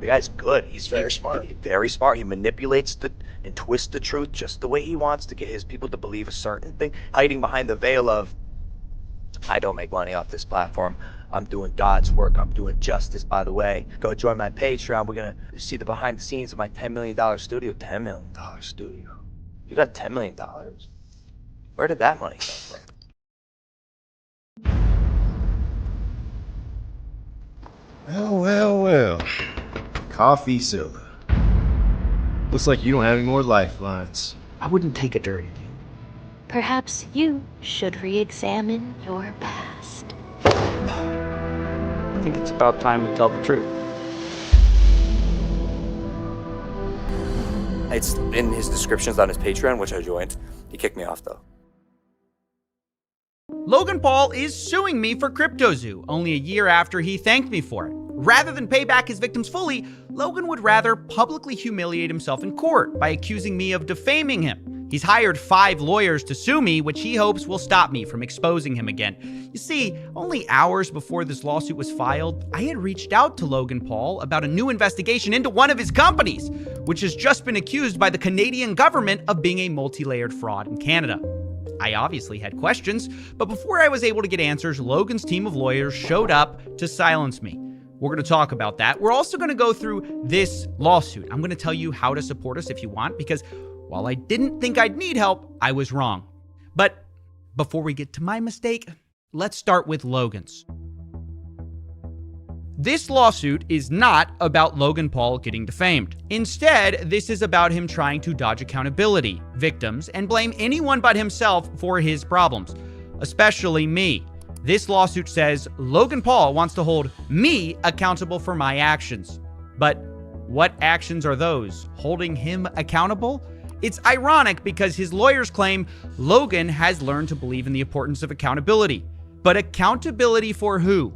The guy's good. He's very smart. Very smart. He manipulates and twists the truth just the way he wants to get his people to believe a certain thing, hiding behind the veil of, I don't make money off this platform. I'm doing God's work. I'm doing justice, by the way. Go join my Patreon. We're going to see the behind the scenes of my $10 million studio. $10 million studio. You got $10 million? Where did that money come from? Well. Coffeezilla. Looks like you don't have any more lifelines. I wouldn't take a dirty deal. Perhaps you should re-examine your past. I think it's about time to tell the truth. It's in his descriptions on his Patreon, which I joined. He kicked me off, though. Logan Paul is suing me for CryptoZoo only a year after he thanked me for it. Rather than pay back his victims fully, Logan would rather publicly humiliate himself in court by accusing me of defaming him. He's hired 5 lawyers to sue me, which he hopes will stop me from exposing him again. You see, only hours before this lawsuit was filed, I had reached out to Logan Paul about a new investigation into one of his companies, which has just been accused by the Canadian government of being a multi-layered fraud in Canada. I obviously had questions, but before I was able to get answers, Logan's team of lawyers showed up to silence me. We're going to talk about that. We're also going to go through this lawsuit. I'm going to tell you how to support us if you want, because while I didn't think I'd need help, I was wrong. But before we get to my mistake, let's start with Logan's. This lawsuit is not about Logan Paul getting defamed. Instead, this is about him trying to dodge accountability, victims, and blame anyone but himself for his problems, especially me. This lawsuit says Logan Paul wants to hold me accountable for my actions. But what actions are those? Holding him accountable? It's ironic because his lawyers claim Logan has learned to believe in the importance of accountability. But accountability for who?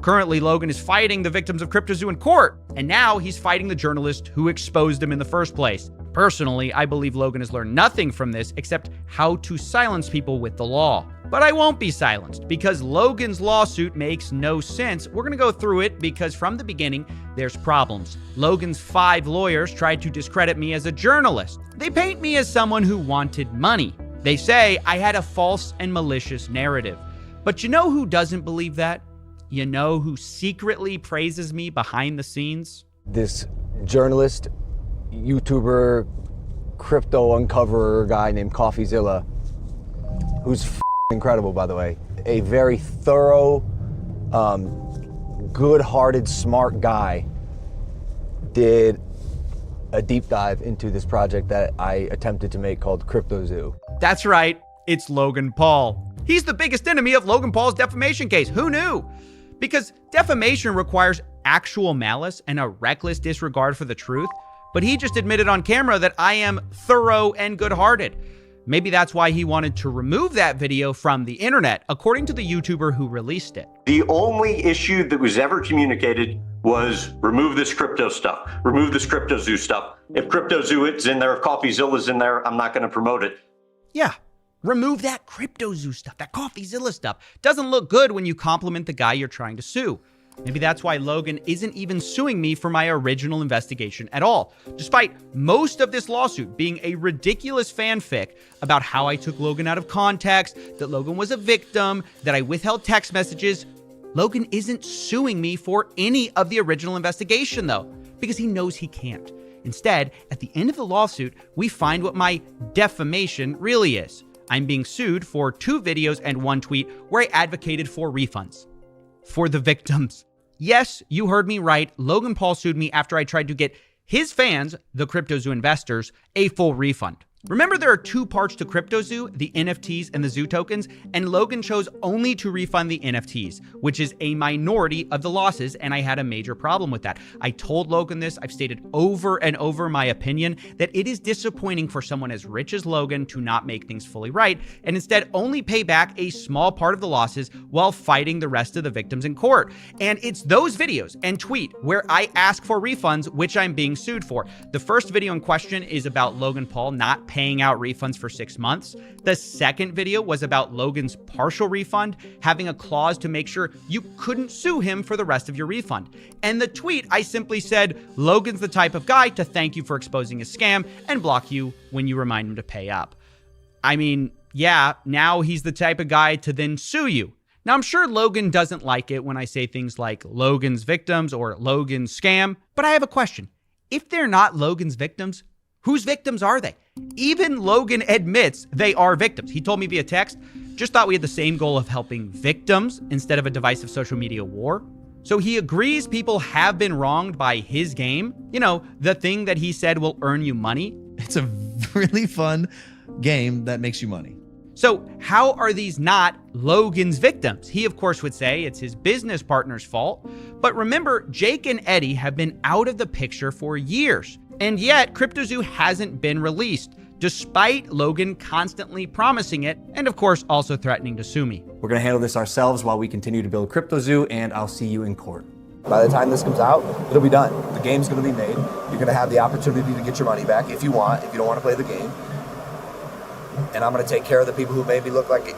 Currently, Logan is fighting the victims of CryptoZoo in court, and now he's fighting the journalist who exposed him in the first place. Personally, I believe Logan has learned nothing from this except how to silence people with the law. But I won't be silenced because Logan's lawsuit makes no sense. We're going to go through it because from the beginning, there's problems. Logan's 5 lawyers tried to discredit me as a journalist. They paint me as someone who wanted money. They say I had a false and malicious narrative. But you know who doesn't believe that? You know who secretly praises me behind the scenes? This journalist, YouTuber, crypto uncoverer guy named Coffeezilla, who's incredible, by the way. A very thorough, good-hearted, smart guy did a deep dive into this project that I attempted to make called CryptoZoo. That's right, it's Logan Paul. He's the biggest enemy of Logan Paul's defamation case. Who knew? Because defamation requires actual malice and a reckless disregard for the truth, but he just admitted on camera that I am thorough and good-hearted. Maybe that's why he wanted to remove that video from the internet, according to the YouTuber who released it. The only issue that was ever communicated was remove this crypto stuff, remove this CryptoZoo stuff. If CryptoZoo is in there, if Coffeezilla's in there, I'm not going to promote it. Yeah, remove that CryptoZoo stuff, that Coffeezilla stuff. Doesn't look good when you compliment the guy you're trying to sue. Maybe that's why Logan isn't even suing me for my original investigation at all, despite most of this lawsuit being a ridiculous fanfic about how I took Logan out of context, that Logan was a victim, that I withheld text messages. Logan isn't suing me for any of the original investigation, though, because he knows he can't. Instead, at the end of the lawsuit, we find what my defamation really is. I'm being sued for 2 videos and 1 tweet where I advocated for refunds. For the victims. Yes, you heard me right. Logan Paul sued me after I tried to get his fans, the CryptoZoo investors, a full refund. Remember, there are 2 parts to CryptoZoo, the NFTs and the Zoo tokens, and Logan chose only to refund the NFTs, which is a minority of the losses, and I had a major problem with that. I told Logan this. I've stated over and over my opinion that it is disappointing for someone as rich as Logan to not make things fully right, and instead only pay back a small part of the losses while fighting the rest of the victims in court. And it's those videos and tweet where I ask for refunds, which I'm being sued for. The first video in question is about Logan Paul not paying out refunds for 6 months. The second video was about Logan's partial refund, having a clause to make sure you couldn't sue him for the rest of your refund. And the tweet, I simply said, Logan's the type of guy to thank you for exposing a scam and block you when you remind him to pay up. I mean, yeah, now he's the type of guy to then sue you. Now, I'm sure Logan doesn't like it when I say things like Logan's victims or Logan's scam, but I have a question. If they're not Logan's victims, whose victims are they? Even Logan admits they are victims. He told me via text, just thought we had the same goal of helping victims instead of a divisive social media war. So he agrees people have been wronged by his game. You know, the thing that he said will earn you money. It's a really fun game that makes you money. So how are these not Logan's victims? He, of course, would say it's his business partner's fault. But remember, Jake and Eddie have been out of the picture for years. And yet, CryptoZoo hasn't been released, despite Logan constantly promising it, and of course, also threatening to sue me. We're gonna handle this ourselves while we continue to build CryptoZoo, and I'll see you in court. By the time this comes out, it'll be done. The game's gonna be made. You're gonna have the opportunity to get your money back if you want, if you don't wanna play the game. And I'm gonna take care of the people who made me look like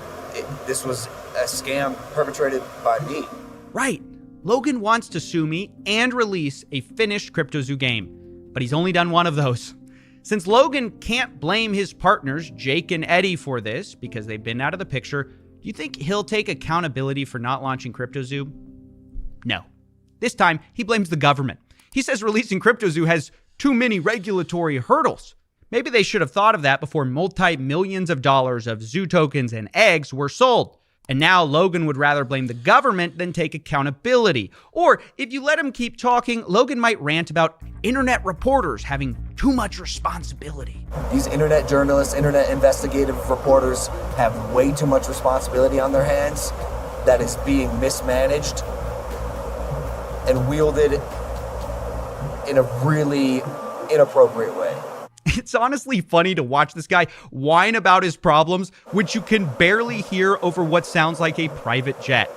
this was a scam perpetrated by me. Right. Logan wants to sue me and release a finished CryptoZoo game, but he's only done one of those. Since Logan can't blame his partners, Jake and Eddie, for this because they've been out of the picture, do you think he'll take accountability for not launching CryptoZoo? No. This time, he blames the government. He says releasing CryptoZoo has too many regulatory hurdles. Maybe they should have thought of that before multi-millions of dollars of zoo tokens and eggs were sold. And now Logan would rather blame the government than take accountability. Or if you let him keep talking, Logan might rant about internet reporters having too much responsibility. These internet journalists, internet investigative reporters have way too much responsibility on their hands that is being mismanaged and wielded in a really inappropriate way. It's honestly funny to watch this guy whine about his problems, which you can barely hear over what sounds like a private jet.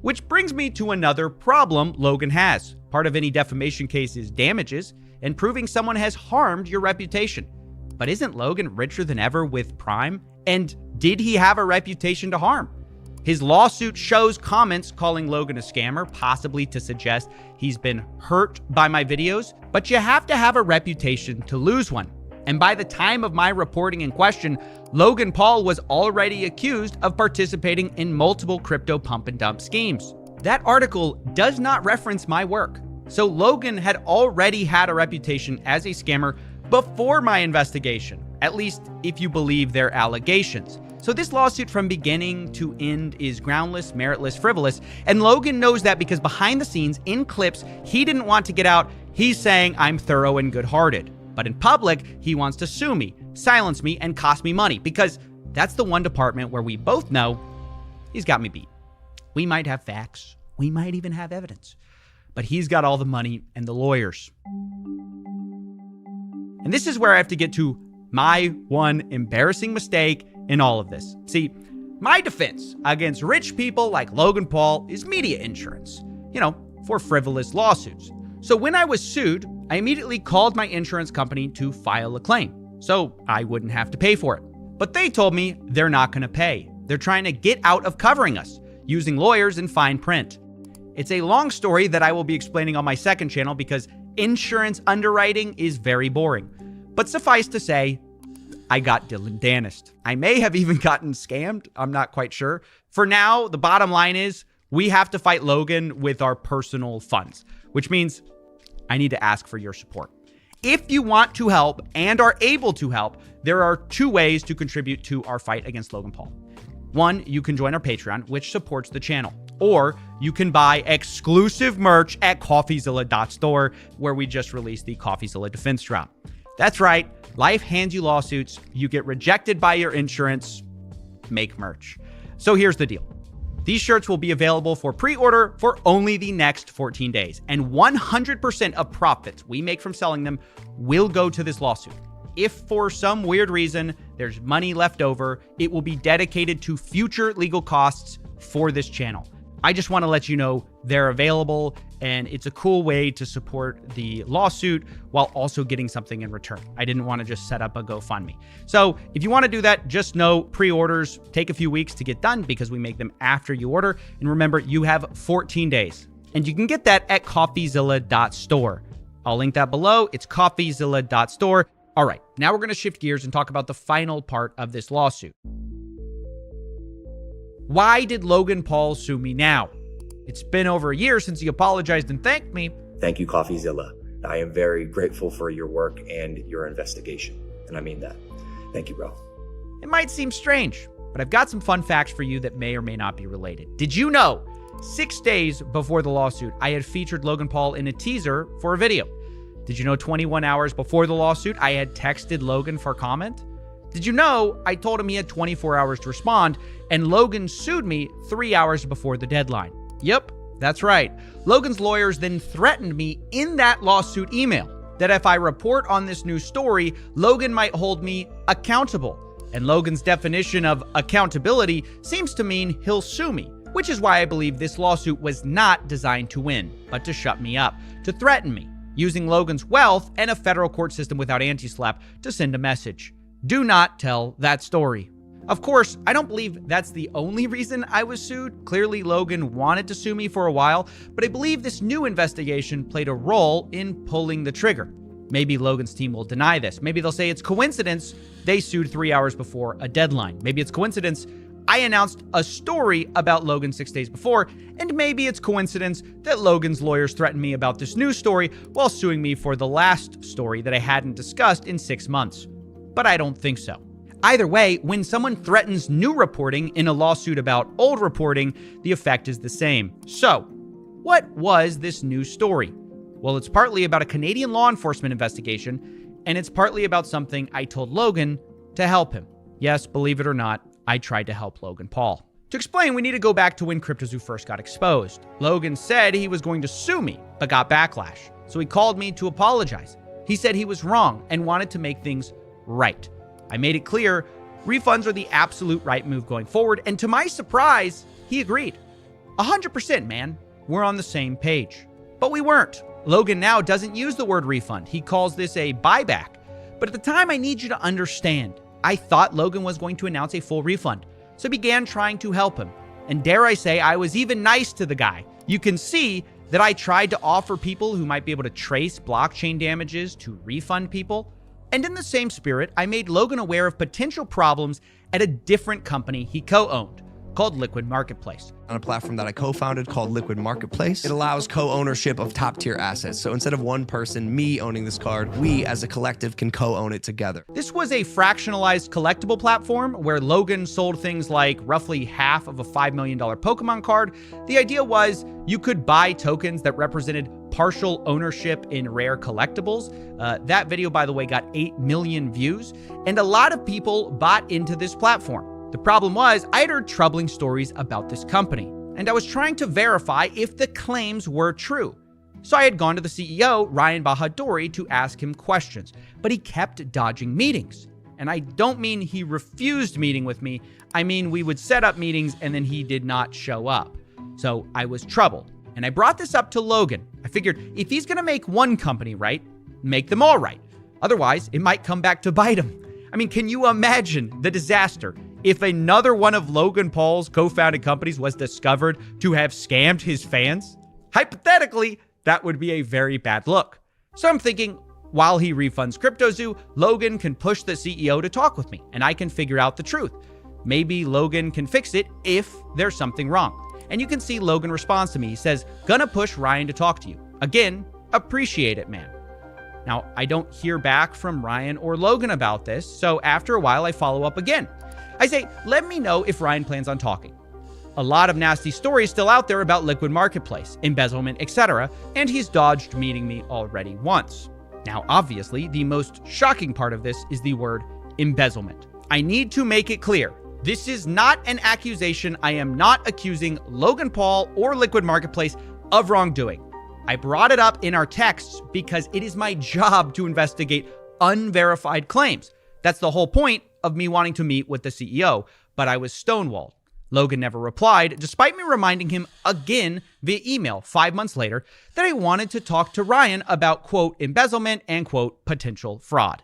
Which brings me to another problem Logan has. Part of any defamation case is damages and proving someone has harmed your reputation. But isn't Logan richer than ever with Prime? And did he have a reputation to harm? His lawsuit shows comments calling Logan a scammer, possibly to suggest he's been hurt by my videos, but you have to have a reputation to lose one. And by the time of my reporting in question, Logan Paul was already accused of participating in multiple crypto pump and dump schemes. That article does not reference my work. So Logan had already had a reputation as a scammer before my investigation, at least if you believe their allegations. So this lawsuit from beginning to end is groundless, meritless, frivolous, and Logan knows that because behind the scenes, in clips he didn't want to get out, he's saying I'm thorough and good-hearted. But in public, he wants to sue me, silence me, and cost me money because that's the one department where we both know he's got me beat. We might have facts, we might even have evidence, but he's got all the money and the lawyers. And this is where I have to get to my one embarrassing mistake in all of this. See, my defense against rich people like Logan Paul is media insurance, for frivolous lawsuits. So when I was sued, I immediately called my insurance company to file a claim, so I wouldn't have to pay for it. But they told me they're not going to pay. They're trying to get out of covering us, using lawyers and fine print. It's a long story that I will be explaining on my second channel because insurance underwriting is very boring. But suffice to say, I got danished. I may have even gotten scammed. I'm not quite sure. For now, the bottom line is we have to fight Logan with our personal funds, which means I need to ask for your support. If you want to help and are able to help, there are two ways to contribute to our fight against Logan Paul. One, you can join our Patreon, which supports the channel. Or you can buy exclusive merch at coffeezilla.store, where we just released the Coffeezilla Defense Drop. That's right. Life hands you lawsuits. You get rejected by your insurance. Make merch. So here's the deal. These shirts will be available for pre-order for only the next 14 days, and 100% of profits we make from selling them will go to this lawsuit. If for some weird reason there's money left over, it will be dedicated to future legal costs for this channel. I just want to let you know they're available, and it's a cool way to support the lawsuit while also getting something in return. I didn't want to just set up a GoFundMe. So if you want to do that, just know pre-orders take a few weeks to get done because we make them after you order. And remember, you have 14 days. And you can get that at coffeezilla.store. I'll link that below. It's coffeezilla.store. All right, now we're going to shift gears and talk about the final part of this lawsuit. Why did Logan Paul sue me now? It's been over a year since he apologized and thanked me. Thank you, Coffeezilla. I am very grateful for your work and your investigation. And I mean that. Thank you, bro. It might seem strange, but I've got some fun facts for you that may or may not be related. Did you know 6 days before the lawsuit, I had featured Logan Paul in a teaser for a video? Did you know 21 hours before the lawsuit, I had texted Logan for comment? Did you know I told him he had 24 hours to respond, and Logan sued me 3 hours before the deadline? Yep, that's right. Logan's lawyers then threatened me in that lawsuit email that if I report on this new story, Logan might hold me accountable. And Logan's definition of accountability seems to mean he'll sue me, which is why I believe this lawsuit was not designed to win, but to shut me up, to threaten me, using Logan's wealth and a federal court system without anti-SLAPP to send a message. Do not tell that story. Of course, I don't believe that's the only reason I was sued. Clearly, Logan wanted to sue me for a while, but I believe this new investigation played a role in pulling the trigger. Maybe Logan's team will deny this. Maybe they'll say it's coincidence they sued 3 hours before a deadline. Maybe it's coincidence I announced a story about Logan 6 days before, and maybe it's coincidence that Logan's lawyers threatened me about this new story while suing me for the last story that I hadn't discussed in 6 months. But I don't think so. Either way, when someone threatens new reporting in a lawsuit about old reporting, the effect is the same. So, what was this new story? Well, it's partly about a Canadian law enforcement investigation, and it's partly about something I told Logan to help him. Yes, believe it or not, I tried to help Logan Paul. To explain, we need to go back to when CryptoZoo first got exposed. Logan said he was going to sue me, but got backlash. So he called me to apologize. He said he was wrong and wanted to make things right. I made it clear refunds are the absolute right move going forward, and to my surprise, he agreed. 100%, man. We're on the same page. But we weren't. Logan now doesn't use the word refund. He calls this a buyback. But at the time, I need you to understand, I thought Logan was going to announce a full refund, so I began trying to help him. And dare I say, I was even nice to the guy. You can see that I tried to offer people who might be able to trace blockchain damages to refund people. And in the same spirit, I made Logan aware of potential problems at a different company he co-owned, called Liquid Marketplace. On a platform that I co-founded called Liquid Marketplace, it allows co-ownership of top-tier assets. So instead of one person, me owning this card, we as a collective can co-own it together. This was a fractionalized collectible platform where Logan sold things like roughly half of a $5 million Pokemon card. The idea was you could buy tokens that represented partial ownership in rare collectibles. That video, by the way, got 8 million views, and a lot of people bought into this platform. The problem was, I had heard troubling stories about this company, and I was trying to verify if the claims were true. So I had gone to the CEO, Ryan Bahadouri, to ask him questions, but he kept dodging meetings. And I don't mean he refused meeting with me, I mean we would set up meetings and then he did not show up. So I was troubled, and I brought this up to Logan. I figured if he's gonna make one company right, make them all right. Otherwise, it might come back to bite him. I mean, can you imagine the disaster if another one of Logan Paul's co-founded companies was discovered to have scammed his fans? Hypothetically, that would be a very bad look. So I'm thinking, while he refunds CryptoZoo, Logan can push the CEO to talk with me, and I can figure out the truth. Maybe Logan can fix it if there's something wrong. And you can see Logan responds to me. He says, "Gonna push Ryan to talk to you." Again, appreciate it, man. Now, I don't hear back from Ryan or Logan about this, so after a while, I follow up again. I say, let me know if Ryan plans on talking. A lot of nasty stories still out there about Liquid Marketplace, embezzlement, etc., and he's dodged meeting me already once. Now, obviously, the most shocking part of this is the word embezzlement. I need to make it clear. This is not an accusation. I am not accusing Logan Paul or Liquid Marketplace of wrongdoing. I brought it up in our texts because it is my job to investigate unverified claims. That's the whole point of me wanting to meet with the CEO, but I was stonewalled. Logan never replied, despite me reminding him again via email 5 months later that I wanted to talk to Ryan about, quote, embezzlement and, quote, potential fraud.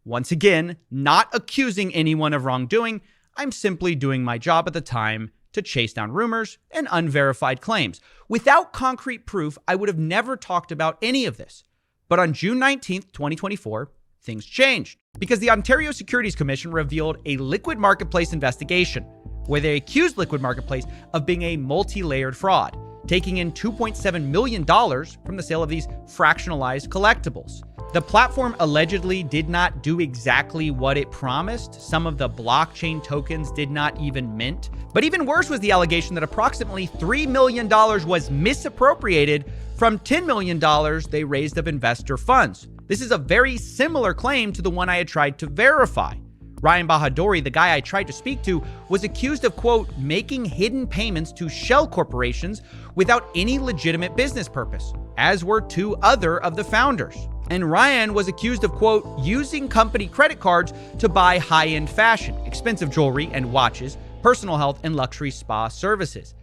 Once again, not accusing anyone of wrongdoing, I'm simply doing my job at the time to chase down rumors and unverified claims. Without concrete proof, I would have never talked about any of this. But on June 19th, 2024, things changed because the Ontario Securities Commission revealed a liquid marketplace investigation where they accused Liquid Marketplace of being a multi-layered fraud, taking in $2.7 million from the sale of these fractionalized collectibles. The platform allegedly did not do exactly what it promised. Some of the blockchain tokens did not even mint. But even worse was the allegation that approximately $3 million was misappropriated from $10 million they raised of investor funds. This is a very similar claim to the one I had tried to verify. Ryan Bahadouri, the guy I tried to speak to, was accused of, quote, making hidden payments to shell corporations without any legitimate business purpose, as were 2 other of the founders. And Ryan was accused of, quote, using company credit cards to buy high-end fashion, expensive jewelry and watches, personal health, and luxury spa services.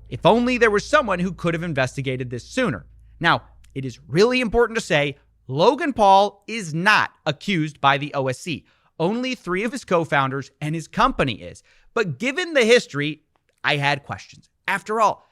If only there was someone who could have investigated this sooner. Now, it is really important to say Logan Paul is not accused by the OSC. Only 3 of his co-founders and his company is. But given the history, I had questions. After all,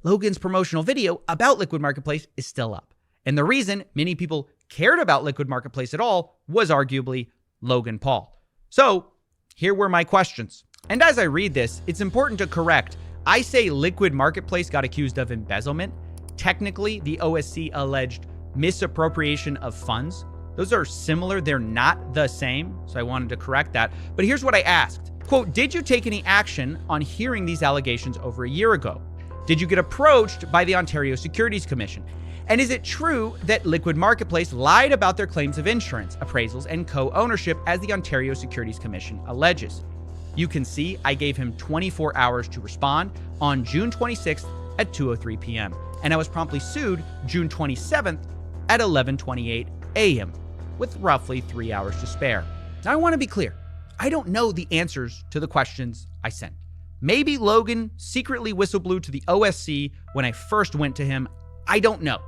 Logan's promotional video about Liquid Marketplace is still up. And the reason many people cared about Liquid Marketplace at all was arguably Logan Paul. So here were my questions. And as I read this, it's important to correct. I say Liquid Marketplace got accused of embezzlement. Technically, the OSC alleged misappropriation of funds. Those are similar. They're not the same. So I wanted to correct that. But here's what I asked. Quote, did you take any action on hearing these allegations over a year ago? Did you get approached by the Ontario Securities Commission? And is it true that Liquid Marketplace lied about their claims of insurance, appraisals, and co-ownership as the Ontario Securities Commission alleges? You can see I gave him 24 hours to respond on June 26th at 2:03 p.m. And I was promptly sued June 27th at 11:28 a.m. with roughly 3 hours to spare. Now I want to be clear. I don't know the answers to the questions I sent. Maybe Logan secretly whistleblew to the OSC when I first went to him. I don't know.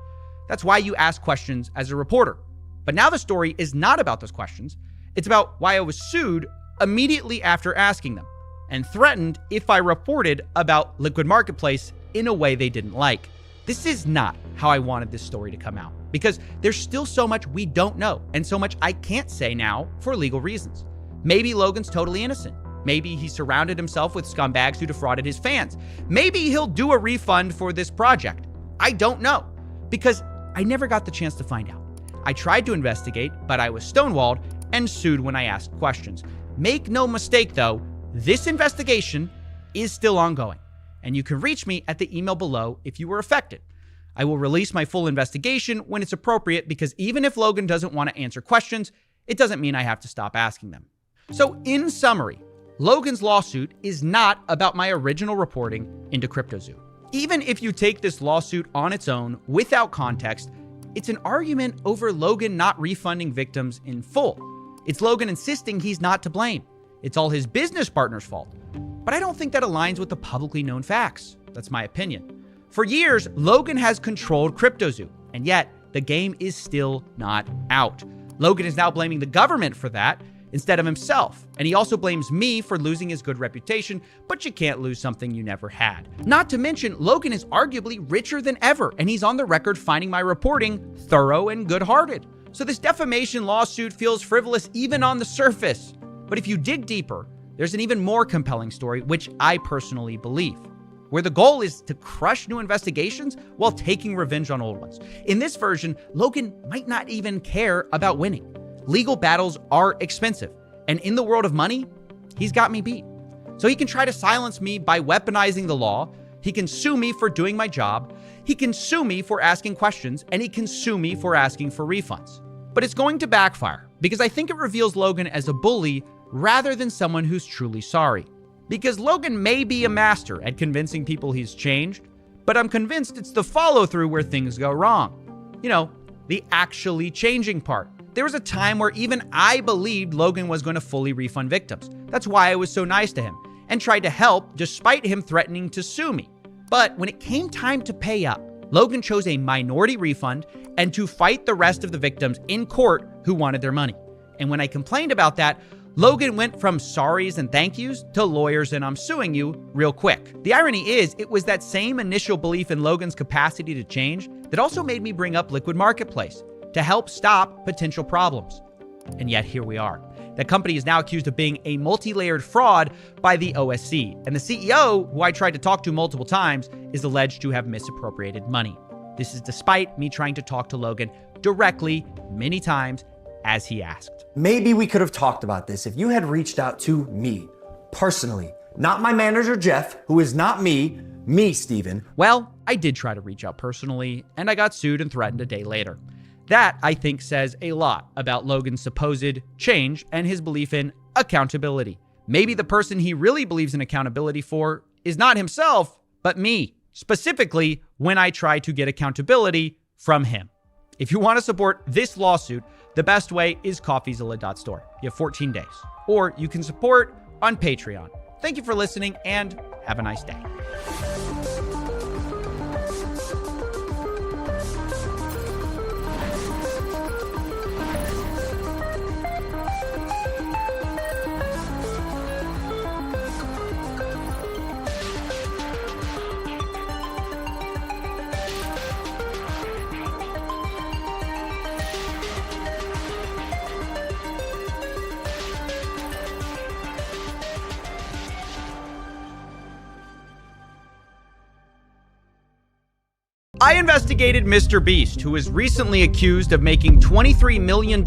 That's why you ask questions as a reporter. But now the story is not about those questions. It's about why I was sued immediately after asking them and threatened if I reported about Liquid Marketplace in a way they didn't like. This is not how I wanted this story to come out because there's still so much we don't know and so much I can't say now for legal reasons. Maybe Logan's totally innocent. Maybe he surrounded himself with scumbags who defrauded his fans. Maybe he'll do a refund for this project. I don't know because I never got the chance to find out. I tried to investigate, but I was stonewalled and sued when I asked questions. Make no mistake though, this investigation is still ongoing, and you can reach me at the email below if you were affected. I will release my full investigation when it's appropriate because even if Logan doesn't want to answer questions, it doesn't mean I have to stop asking them. So in summary, Logan's lawsuit is not about my original reporting into CryptoZoo. Even if you take this lawsuit on its own without context, it's an argument over Logan not refunding victims in full. It's Logan insisting he's not to blame. It's all his business partner's fault. But I don't think that aligns with the publicly known facts. That's my opinion. For years, Logan has controlled CryptoZoo, and yet the game is still not out. Logan is now blaming the government for that instead of himself. And he also blames me for losing his good reputation, but you can't lose something you never had. Not to mention, Logan is arguably richer than ever, and he's on the record finding my reporting thorough and good-hearted. So this defamation lawsuit feels frivolous even on the surface. But if you dig deeper, there's an even more compelling story, which I personally believe, where the goal is to crush new investigations while taking revenge on old ones. In this version, Logan might not even care about winning. Legal battles are expensive, and in the world of money, he's got me beat. So he can try to silence me by weaponizing the law, he can sue me for doing my job, he can sue me for asking questions, and he can sue me for asking for refunds. But it's going to backfire, because I think it reveals Logan as a bully rather than someone who's truly sorry. Because Logan may be a master at convincing people he's changed, but I'm convinced it's the follow-through where things go wrong. You know, the actually changing part. There was a time where even I believed Logan was going to fully refund victims. That's why I was so nice to him. and tried to help despite him threatening to sue me. But when it came time to pay up, Logan chose a minority refund and to fight the rest of the victims in court who wanted their money. And when I complained about that, Logan went from sorries and thank yous to lawyers and I'm suing you real quick. The irony is, it was that same initial belief in Logan's capacity to change that also made me bring up Liquid Marketplace to help stop potential problems. And yet here we are. The company is now accused of being a multi-layered fraud by the OSC. And the CEO, who I tried to talk to multiple times, is alleged to have misappropriated money. This is despite me trying to talk to Logan directly many times as he asked. Maybe we could have talked about this if you had reached out to me personally, not my manager, Jeff, who is not me, Steven. Well, I did try to reach out personally, and I got sued and threatened a day later. That, I think, says a lot about Logan's supposed change and his belief in accountability. Maybe the person he really believes in accountability for is not himself, but me, specifically when I try to get accountability from him. If you want to support this lawsuit, the best way is coffeezilla.store. You have 14 days. Or you can support on Patreon. Thank you for listening and have a nice day. I investigated Mr. Beast, who was recently accused of making $23 million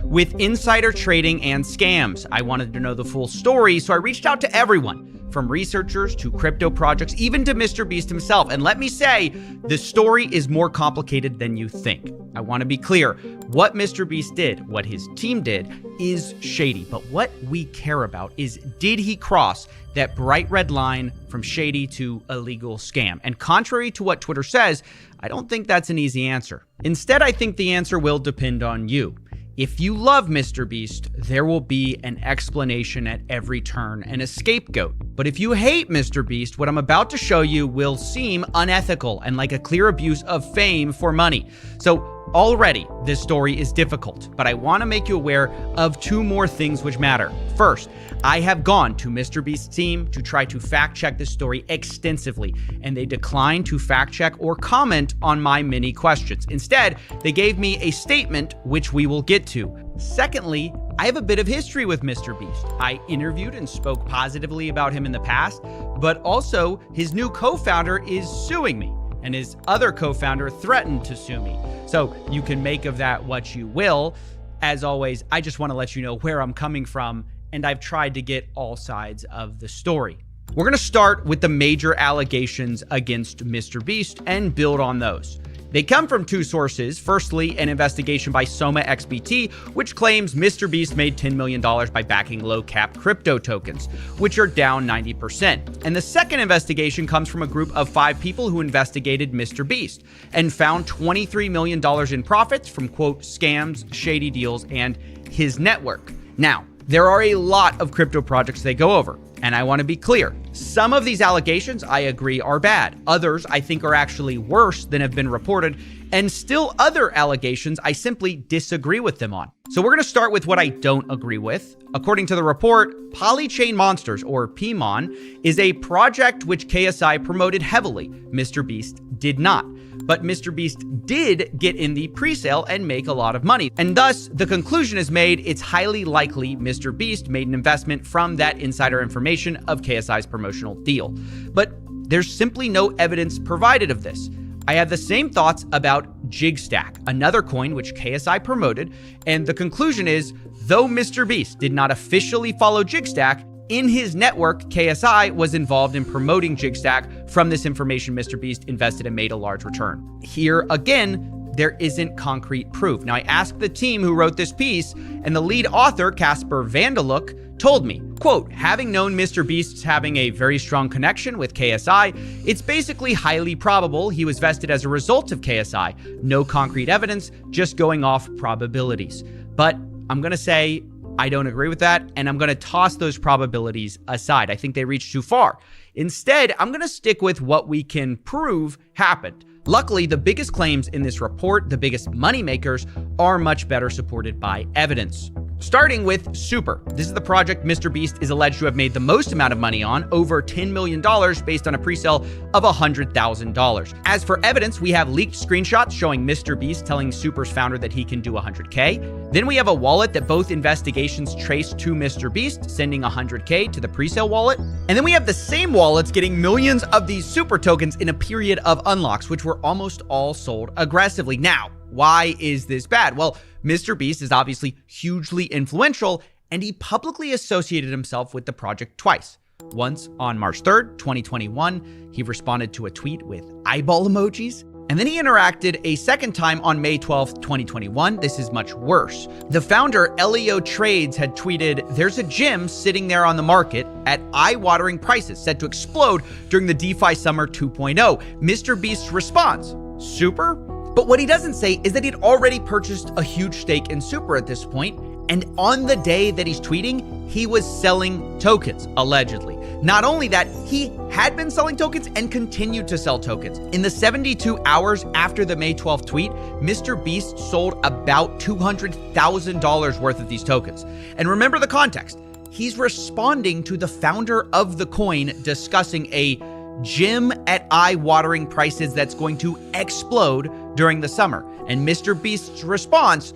with insider trading and scams. I wanted to know the full story, so I reached out to everyone, from researchers to crypto projects, even to Mr. Beast himself. And let me say, the story is more complicated than you think. I want to be clear. What Mr. Beast did, what his team did, is shady. But what we care about is, did he cross that bright red line from shady to illegal scam? And contrary to what Twitter says, I don't think that's an easy answer. Instead, I think the answer will depend on you. If you love Mr. Beast, there will be an explanation at every turn and a scapegoat. But if you hate Mr. Beast, what I'm about to show you will seem unethical and like a clear abuse of fame for money. So already, this story is difficult, but I want to make you aware of two more things which matter. First, I have gone to Mr. Beast's team to try to fact check this story extensively, and they declined to fact check or comment on my many questions. Instead, they gave me a statement which we will get to. Secondly, I have a bit of history with Mr. Beast. I interviewed and spoke positively about him in the past, but also his new co-founder is suing me, and his other co-founder threatened to sue me. So you can make of that what you will. As always, I just want to let you know where I'm coming from, and I've tried to get all sides of the story. We're going to start with the major allegations against Mr. Beast and build on those. They come from two sources. Firstly, an investigation by Soma XBT, which claims Mr. Beast made $10 million by backing low-cap crypto tokens, which are down 90%. And the second investigation comes from a group of 5 people who investigated Mr. Beast and found $23 million in profits from, quote, scams, shady deals, and his network. Now, there are a lot of crypto projects they go over, and I want to be clear. Some of these allegations I agree are bad. Others I think are actually worse than have been reported, and still other allegations I simply disagree with them on. So we're going to start with what I don't agree with. According to the report, Polychain Monsters, or PMON, is a project which KSI promoted heavily. Mr. Beast did not. But Mr. Beast did get in the pre-sale and make a lot of money. And thus, the conclusion is made, it's highly likely Mr. Beast made an investment from that insider information of KSI's promotional deal. But there's simply no evidence provided of this. I have the same thoughts about Jigstack, another coin which KSI promoted, and the conclusion is, though Mr. Beast did not officially follow Jigstack, in his network, KSI was involved in promoting Jigstack. From this information, Mr. Beast invested and made a large return. Here, again, there isn't concrete proof. Now, I asked the team who wrote this piece, and the lead author, Casper Vandeluk, told me, quote, having known Mr. Beast's having a very strong connection with KSI, it's basically highly probable he was vested as a result of KSI. No concrete evidence, just going off probabilities. But I'm going to say, I don't agree with that, and I'm going to toss those probabilities aside. I think they reach too far. Instead, I'm going to stick with what we can prove happened. Luckily, the biggest claims in this report, the biggest moneymakers, are much better supported by evidence. Starting with Super. This is the project MrBeast is alleged to have made the most amount of money on, over $10 million based on a pre-sale of $100,000. As for evidence, we have leaked screenshots showing MrBeast telling Super's founder that he can do $100K. Then we have a wallet that both investigations traced to MrBeast, sending $100K to the pre-sale wallet. And then we have the same wallets getting millions of these Super tokens in a period of unlocks, which were almost all sold aggressively. Now, why is this bad? Well, MrBeast is obviously hugely influential, and he publicly associated himself with the project twice. Once on March 3rd, 2021, he responded to a tweet with eyeball emojis. And then he interacted a second time on May 12th, 2021. This is much worse. The founder, Elio Trades, had tweeted, "There's a gym sitting there on the market at eye-watering prices set to explode during the DeFi Summer 2.0. MrBeast's response, Super? But what he doesn't say is that he'd already purchased a huge stake in Super at this point, and on the day that he's tweeting, he was selling tokens, allegedly. Not only that, he had been selling tokens and continued to sell tokens. In the 72 hours after the May 12th tweet, MrBeast sold about $200,000 worth of these tokens. And remember the context. He's responding to the founder of the coin discussing a gym at eye-watering prices that's going to explode during the summer. And MrBeast's response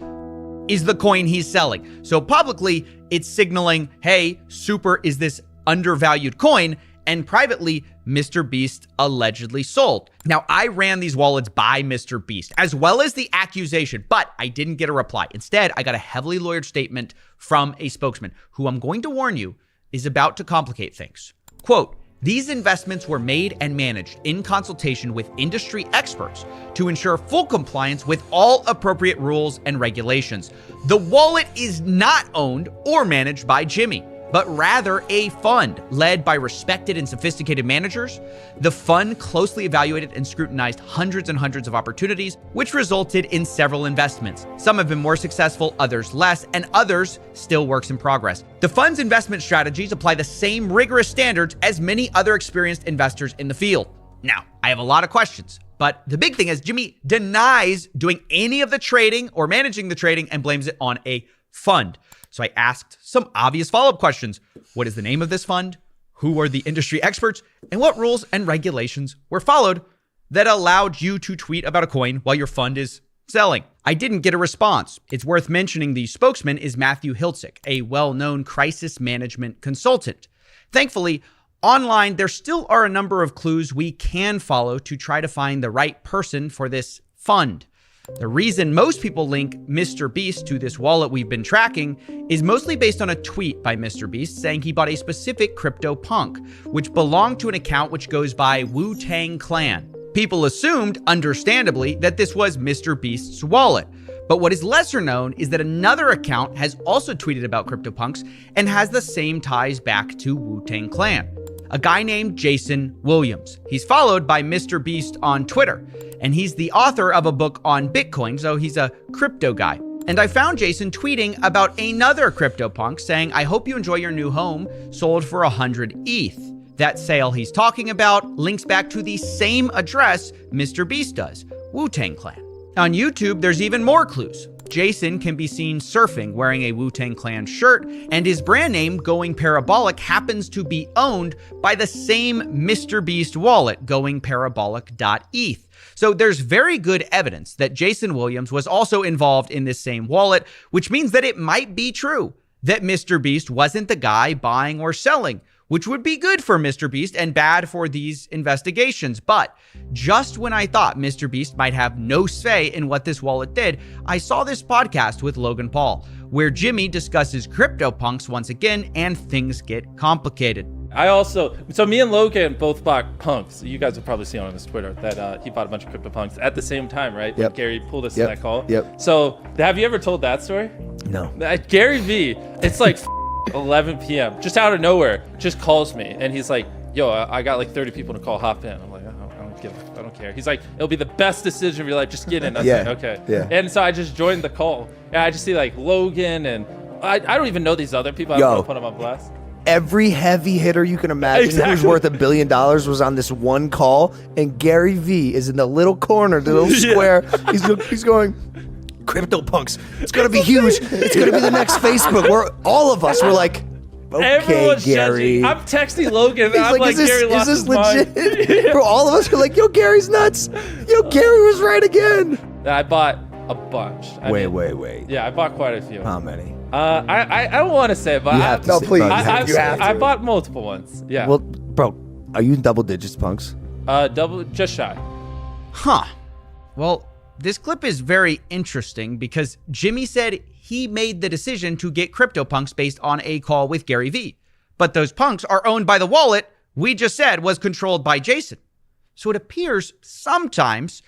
is the coin he's selling. So publicly, it's signaling, hey, Super is this undervalued coin, and privately, MrBeast allegedly sold. Now, I ran these wallets by MrBeast, as well as the accusation, but I didn't get a reply. Instead, I got a heavily lawyered statement from a spokesman, who I'm going to warn you is about to complicate things. Quote, "These investments were made and managed in consultation with industry experts to ensure full compliance with all appropriate rules and regulations. The wallet is not owned or managed by Jimmy, but rather a fund led by respected and sophisticated managers. The fund closely evaluated and scrutinized hundreds and hundreds of opportunities, which resulted in several investments. Some have been more successful, others less, and others still works in progress. The fund's investment strategies apply the same rigorous standards as many other experienced investors in the field." Now, I have a lot of questions, but the big thing is Jimmy denies doing any of the trading or managing the trading and blames it on a fund. So I asked some obvious follow-up questions. What is the name of this fund? Who are the industry experts? And what rules and regulations were followed that allowed you to tweet about a coin while your fund is selling? I didn't get a response. It's worth mentioning the spokesman is Matthew Hiltzik, a well-known crisis management consultant. Thankfully, online, there still are a number of clues we can follow to try to find the right person for this fund. The reason most people link MrBeast to this wallet we've been tracking is mostly based on a tweet by MrBeast saying he bought a specific crypto punk, which belonged to an account which goes by Wu-Tang Clan. People assumed, understandably, that this was MrBeast's wallet. But what is lesser known is that another account has also tweeted about CryptoPunks and has the same ties back to Wu-Tang Clan. A guy named Jason Williams. He's followed by MrBeast on Twitter, and he's the author of a book on Bitcoin, so he's a crypto guy. And I found Jason tweeting about another CryptoPunk saying, "I hope you enjoy your new home, sold for 100 ETH. That sale he's talking about links back to the same address MrBeast does, Wu-Tang Clan. On YouTube, there's even more clues. Jason can be seen surfing wearing a Wu-Tang Clan shirt, and his brand name, Going Parabolic, happens to be owned by the same MrBeast wallet, goingparabolic.eth. So there's very good evidence that Jason Williams was also involved in this same wallet, which means that it might be true that MrBeast wasn't the guy buying or selling, which would be good for MrBeast and bad for these investigations. But just when I thought MrBeast might have no say in what this wallet did, I saw this podcast with Logan Paul, where Jimmy discusses CryptoPunks once again, and things get complicated. So me and Logan both bought punks. You guys have probably seen on his Twitter that he bought a bunch of CryptoPunks at the same time, right? Yep. When Gary pulled us in that call. Yep. So have you ever told that story? No. Gary V, it's like 11 p.m. just out of nowhere, just calls me and he's like, "Yo, I got like 30 people to call. Hop in." I'm like, I don't care. He's like, "It'll be the best decision of your life. Just get in." I was like, okay. Yeah. And so I just joined the call, and I just see like Logan and I don't even know these other people. I don't want to put them on blast. Every heavy hitter you can imagine who's worth $1 billion was on this one call, and Gary V is in the little corner, the little square. He's going, CryptoPunks. It's gonna be huge. It's gonna be the next Facebook. Where all of us were like, okay, Everyone's Gary. judging. I'm texting Logan. He's I'm like, Gary lost is his this mind. legit? Bro, all of us were like, yo, Gary's nuts. Yo, Gary was right again. I bought a bunch. Wait. Yeah, I bought quite a few. How many? I don't want to say, but You have to say, please. bro, you have to. I bought multiple ones. Yeah. Well, bro, are you in double digits, Punks? Just shy. Huh. Well, this clip is very interesting because Jimmy said he made the decision to get CryptoPunks based on a call with Gary V. But those punks are owned by the wallet we just said was controlled by Jason. So it appears sometimes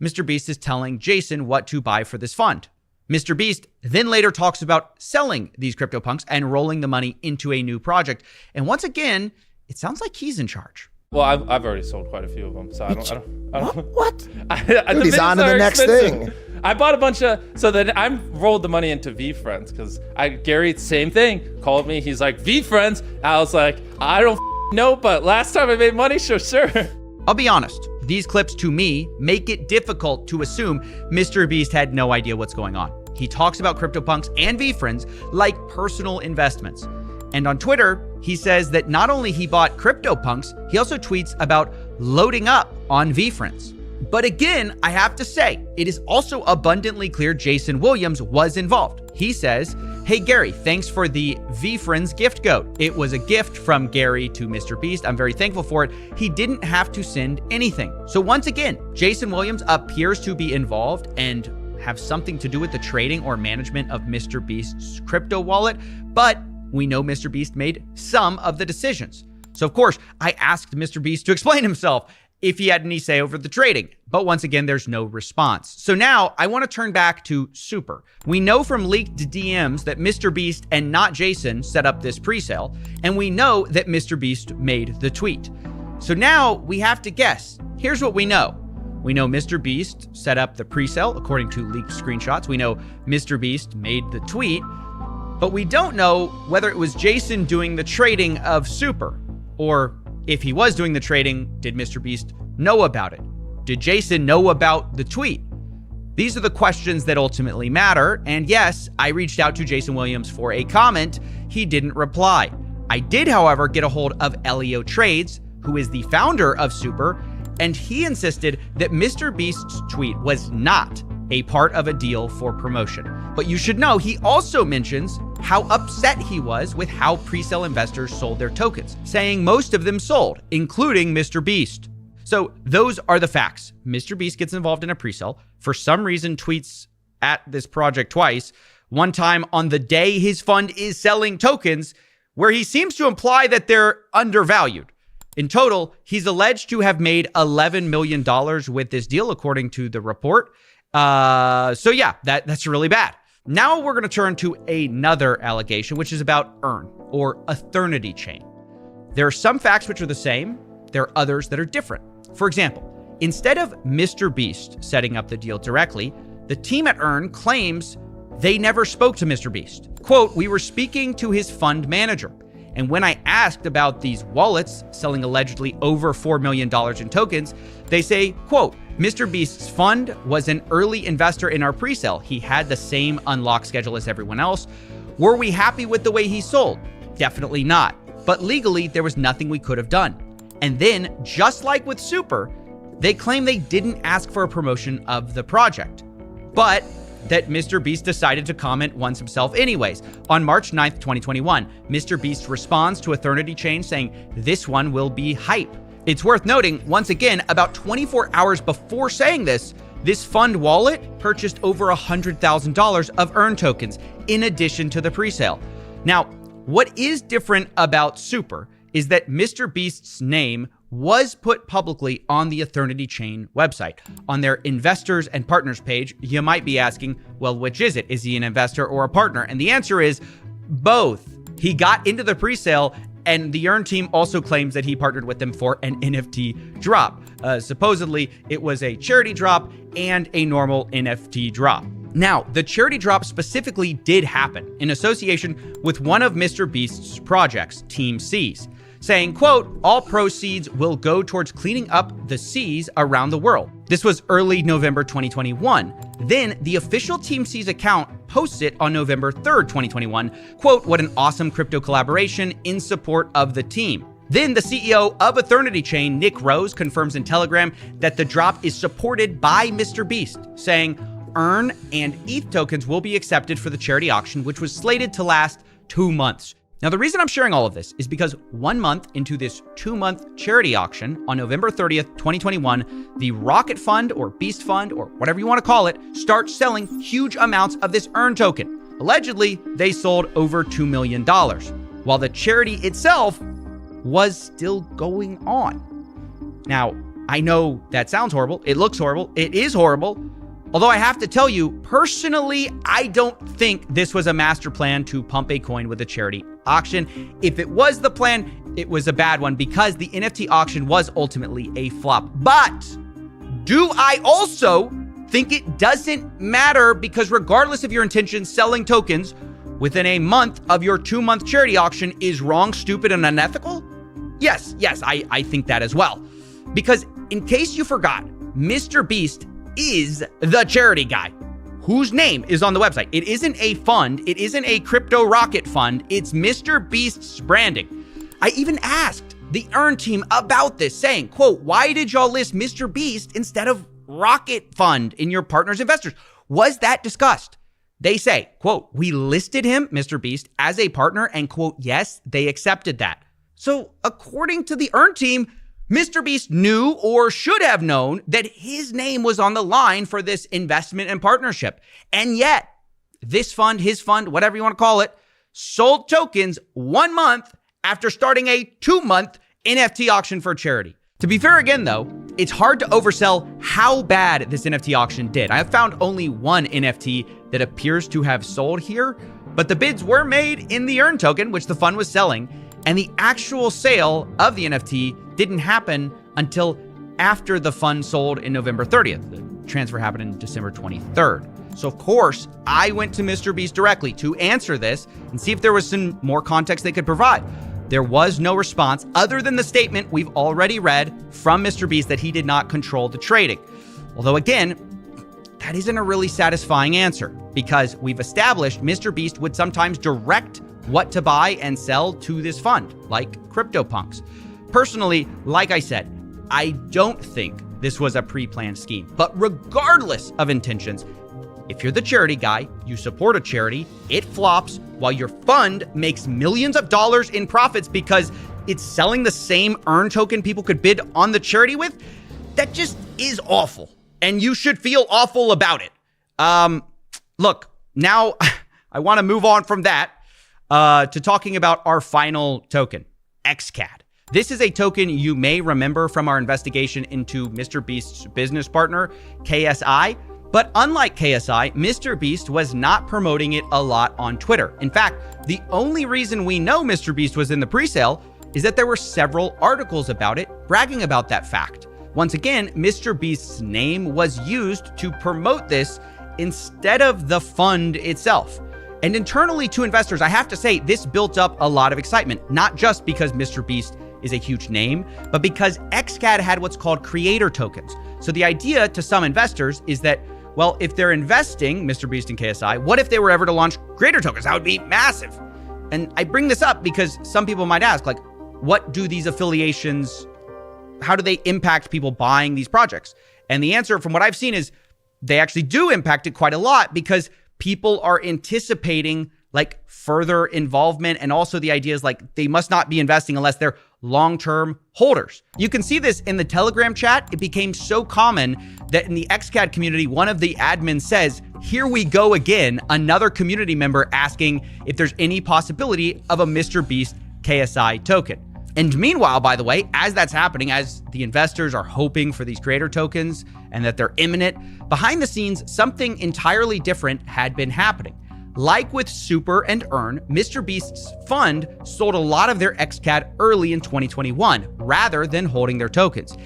Mr. Beast is telling Jason what to buy for this fund. Mr. Beast then later talks about selling these CryptoPunks and rolling the money into a new project. And once again, it sounds like he's in charge. Well, I've already sold quite a few of them, so I don't. What? Dude, he's on to the next thing. I bought a bunch of, so then I rolled the money into VFriends because Gary, same thing, called me. He's like, VFriends? I was like, I don't know, but last time I made money, sure. I'll be honest, these clips to me make it difficult to assume Mr. Beast had no idea what's going on. He talks about CryptoPunks and VFriends like personal investments. And on Twitter, he says that not only he bought CryptoPunks, he also tweets about loading up on VFriends. But again, I have to say, it is also abundantly clear Jason Williams was involved. He says, hey Gary, thanks for the VFriends gift code. It was a gift from Gary to Mr. Beast. I'm very thankful for it. He didn't have to send anything. So once again, Jason Williams appears to be involved and have something to do with the trading or management of Mr. Beast's crypto wallet, but we know Mr. Beast made some of the decisions. So of course, I asked Mr. Beast to explain himself if he had any say over the trading, but once again, there's no response. So now I want to turn back to Super. We know from leaked DMs that Mr. Beast and not Jason set up this pre-sale, and we know that Mr. Beast made the tweet. So now we have to guess. Here's what we know. We know Mr. Beast set up the pre-sale according to leaked screenshots. We know Mr. Beast made the tweet, but we don't know whether it was Jason doing the trading of Super, or if he was doing the trading, did Mr. Beast know about it? Did Jason know about the tweet? These are the questions that ultimately matter. And yes, I reached out to Jason Williams for a comment. He didn't reply. I did, however, get a hold of Elio Trades, who is the founder of Super, and he insisted that Mr. Beast's tweet was not a part of a deal for promotion. But you should know, he also mentions how upset he was with how pre-sale investors sold their tokens, saying most of them sold, including Mr. Beast. So those are the facts. Mr. Beast gets involved in a pre-sale, for some reason tweets at this project twice, one time on the day his fund is selling tokens, where he seems to imply that they're undervalued. In total, he's alleged to have made $11 million with this deal, according to the report. So yeah, that's really bad. Now we're going to turn to another allegation, which is about Earn, or Eternity Chain. There are some facts which are the same. There are others that are different. For example, instead of Mr. Beast setting up the deal directly, the team at Earn claims they never spoke to Mr. Beast. Quote, we were speaking to his fund manager. And when I asked about these wallets selling allegedly over $4 million in tokens, they say, quote, Mr. Beast's fund was an early investor in our pre-sale. He had the same unlock schedule as everyone else. Were we happy with the way he sold? Definitely not. But legally, there was nothing we could have done. And then, just like with Super, they claim they didn't ask for a promotion of the project, but that Mr. Beast decided to comment once himself anyways. On March 9th, 2021, Mr. Beast responds to Eternity Chain saying, this one will be hype. It's worth noting, once again, about 24 hours before saying this fund wallet purchased over $100,000 of Earn tokens in addition to the presale. Now, what is different about Super is that Mr. Beast's name was put publicly on the Eternity Chain website. On their investors and partners page, you might be asking, well, which is it? Is he an investor or a partner? And the answer is both. He got into the presale, and the Earn team also claims that he partnered with them for an NFT drop. Supposedly, it was a charity drop and a normal NFT drop. Now, the charity drop specifically did happen in association with one of Mr. Beast's projects, Team Seas, saying, quote, all proceeds will go towards cleaning up the seas around the world. This was early November 2021. Then the official Team Seas account posts it on November 3rd, 2021, quote, what an awesome crypto collaboration in support of the team. Then the CEO of Eternity Chain, Nick Rose, confirms in Telegram that the drop is supported by Mr. Beast, saying, EARN and ETH tokens will be accepted for the charity auction, which was slated to last 2 months. Now, the reason I'm sharing all of this is because 1 month into this 2-month charity auction on November 30th, 2021, the Rocket Fund or Beast Fund or whatever you want to call it starts selling huge amounts of this EARN token. Allegedly, they sold over $2 million, while the charity itself was still going on. Now, I know that sounds horrible. It looks horrible. It is horrible. Although I have to tell you, personally, I don't think this was a master plan to pump a coin with a charity auction. If it was the plan, it was a bad one because the NFT auction was ultimately a flop. But do I also think it doesn't matter because regardless of your intentions, selling tokens within a month of your 2-month charity auction is wrong, stupid, and unethical? Yes, I think that as well. Because in case you forgot, Mr. Beast is the charity guy whose name is on the website. It isn't a fund. It isn't a crypto rocket fund. It's Mr. Beast's branding. I even asked the EARN team about this, saying, quote, why did y'all list Mr. Beast instead of Rocket Fund in your partners' investors? Was that discussed? They say, quote, we listed him, Mr. Beast, as a partner and, quote, yes, they accepted that. So according to the EARN team, Mr. Beast knew or should have known that his name was on the line for this investment and partnership. And yet, this fund, his fund, whatever you want to call it, sold tokens 1 month after starting a 2-month NFT auction for charity. To be fair again, though, it's hard to oversell how bad this NFT auction did. I have found only one NFT that appears to have sold here, but the bids were made in the EARN token, which the fund was selling, and the actual sale of the NFT didn't happen until after the fund sold in November 30th. The transfer happened in December 23rd. So of course, I went to Mr. Beast directly to answer this and see if there was some more context they could provide. There was no response other than the statement we've already read from Mr. Beast that he did not control the trading. Although again, that isn't a really satisfying answer because we've established Mr. Beast would sometimes direct what to buy and sell to this fund, like CryptoPunks. Personally, like I said, I don't think this was a pre-planned scheme. But regardless of intentions, if you're the charity guy, you support a charity, it flops while your fund makes millions of dollars in profits because it's selling the same EARN token people could bid on the charity with, that just is awful. And you should feel awful about it. Look, now I want to move on from that to talking about our final token, XCAD. This is a token you may remember from our investigation into Mr. Beast's business partner, KSI. But unlike KSI, Mr. Beast was not promoting it a lot on Twitter. In fact, the only reason we know Mr. Beast was in the presale is that there were several articles about it bragging about that fact. Once again, Mr. Beast's name was used to promote this instead of the fund itself. And internally to investors, I have to say, this built up a lot of excitement, not just because Mr. Beast is a huge name, but because XCAD had what's called creator tokens. So the idea to some investors is that, well, if they're investing Mr. Beast and KSI, what if they were ever to launch creator tokens? That would be massive. And I bring this up because some people might ask, like, what do these affiliations, how do they impact people buying these projects? And the answer from what I've seen is they actually do impact it quite a lot because people are anticipating like further involvement. And also the idea is like, they must not be investing unless they're long-term holders. You can see this in the Telegram chat. It became so common that in the XCAD community, one of the admins says, here we go again, another community member asking if there's any possibility of a Mr. Beast KSI token. And meanwhile, by the way, as that's happening, as the investors are hoping for these creator tokens and that they're imminent, behind the scenes, something entirely different had been happening. Like with Super and EARN, Mr. Beast's fund sold a lot of their XCAD early in 2021 rather than holding their tokens.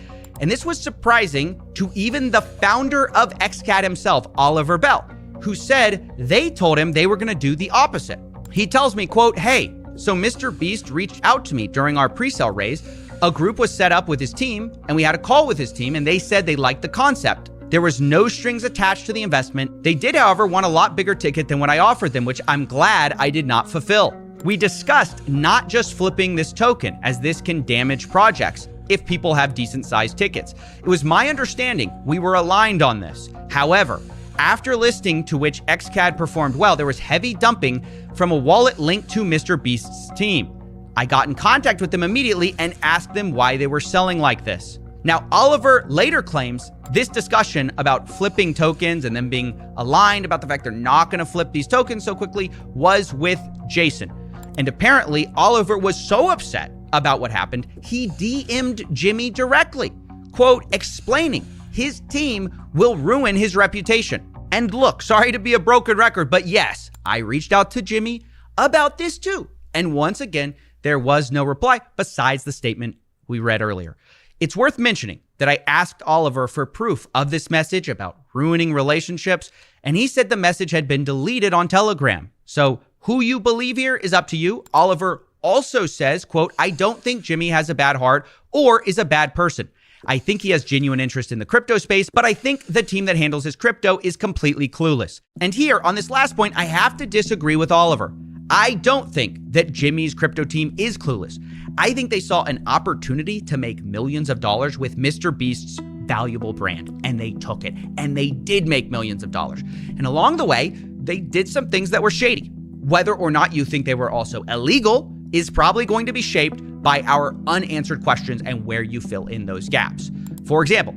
And this was surprising to even the founder of XCAD himself, Oliver Bell. who said they told him they were going to do the opposite. He tells me, quote, "Hey, so Mr. Beast reached out to me during our pre-sale raise. A group was set up with his team, and we had a call with his team, and they said they liked the concept. There was no strings attached to the investment. They did, however, want a lot bigger ticket than what I offered them, which I'm glad I did not fulfill. We discussed not just flipping this token, as this can damage projects if people have decent-sized tickets. It was my understanding we were aligned on this. However, after listing to which XCAD performed well, there was heavy dumping from a wallet linked to Mr. Beast's team. I got in contact with them immediately and asked them why they were selling like this." Now, Oliver later claims this discussion about flipping tokens and them being aligned about the fact they're not going to flip these tokens so quickly was with Jason. And apparently, Oliver was so upset about what happened, he DM'd Jimmy directly, quote, explaining his team will ruin his reputation. And look, sorry to be a broken record, but yes, I reached out to Jimmy about this too. And once again, there was no reply besides the statement we read earlier. It's worth mentioning that I asked Oliver for proof of this message about ruining relationships, and he said the message had been deleted on Telegram. So who you believe here is up to you. Oliver also says, quote, "I don't think Jimmy has a bad heart or is a bad person. I think he has genuine interest in the crypto space, but I think the team that handles his crypto is completely clueless." And here, on this last point, I have to disagree with Oliver. I don't think that Jimmy's crypto team is clueless. I think they saw an opportunity to make millions of dollars with Mr. Beast's valuable brand, and they took it, and they did make millions of dollars. And along the way, they did some things that were shady. Whether or not you think they were also illegal is probably going to be shaped by our unanswered questions and where you fill in those gaps. For example,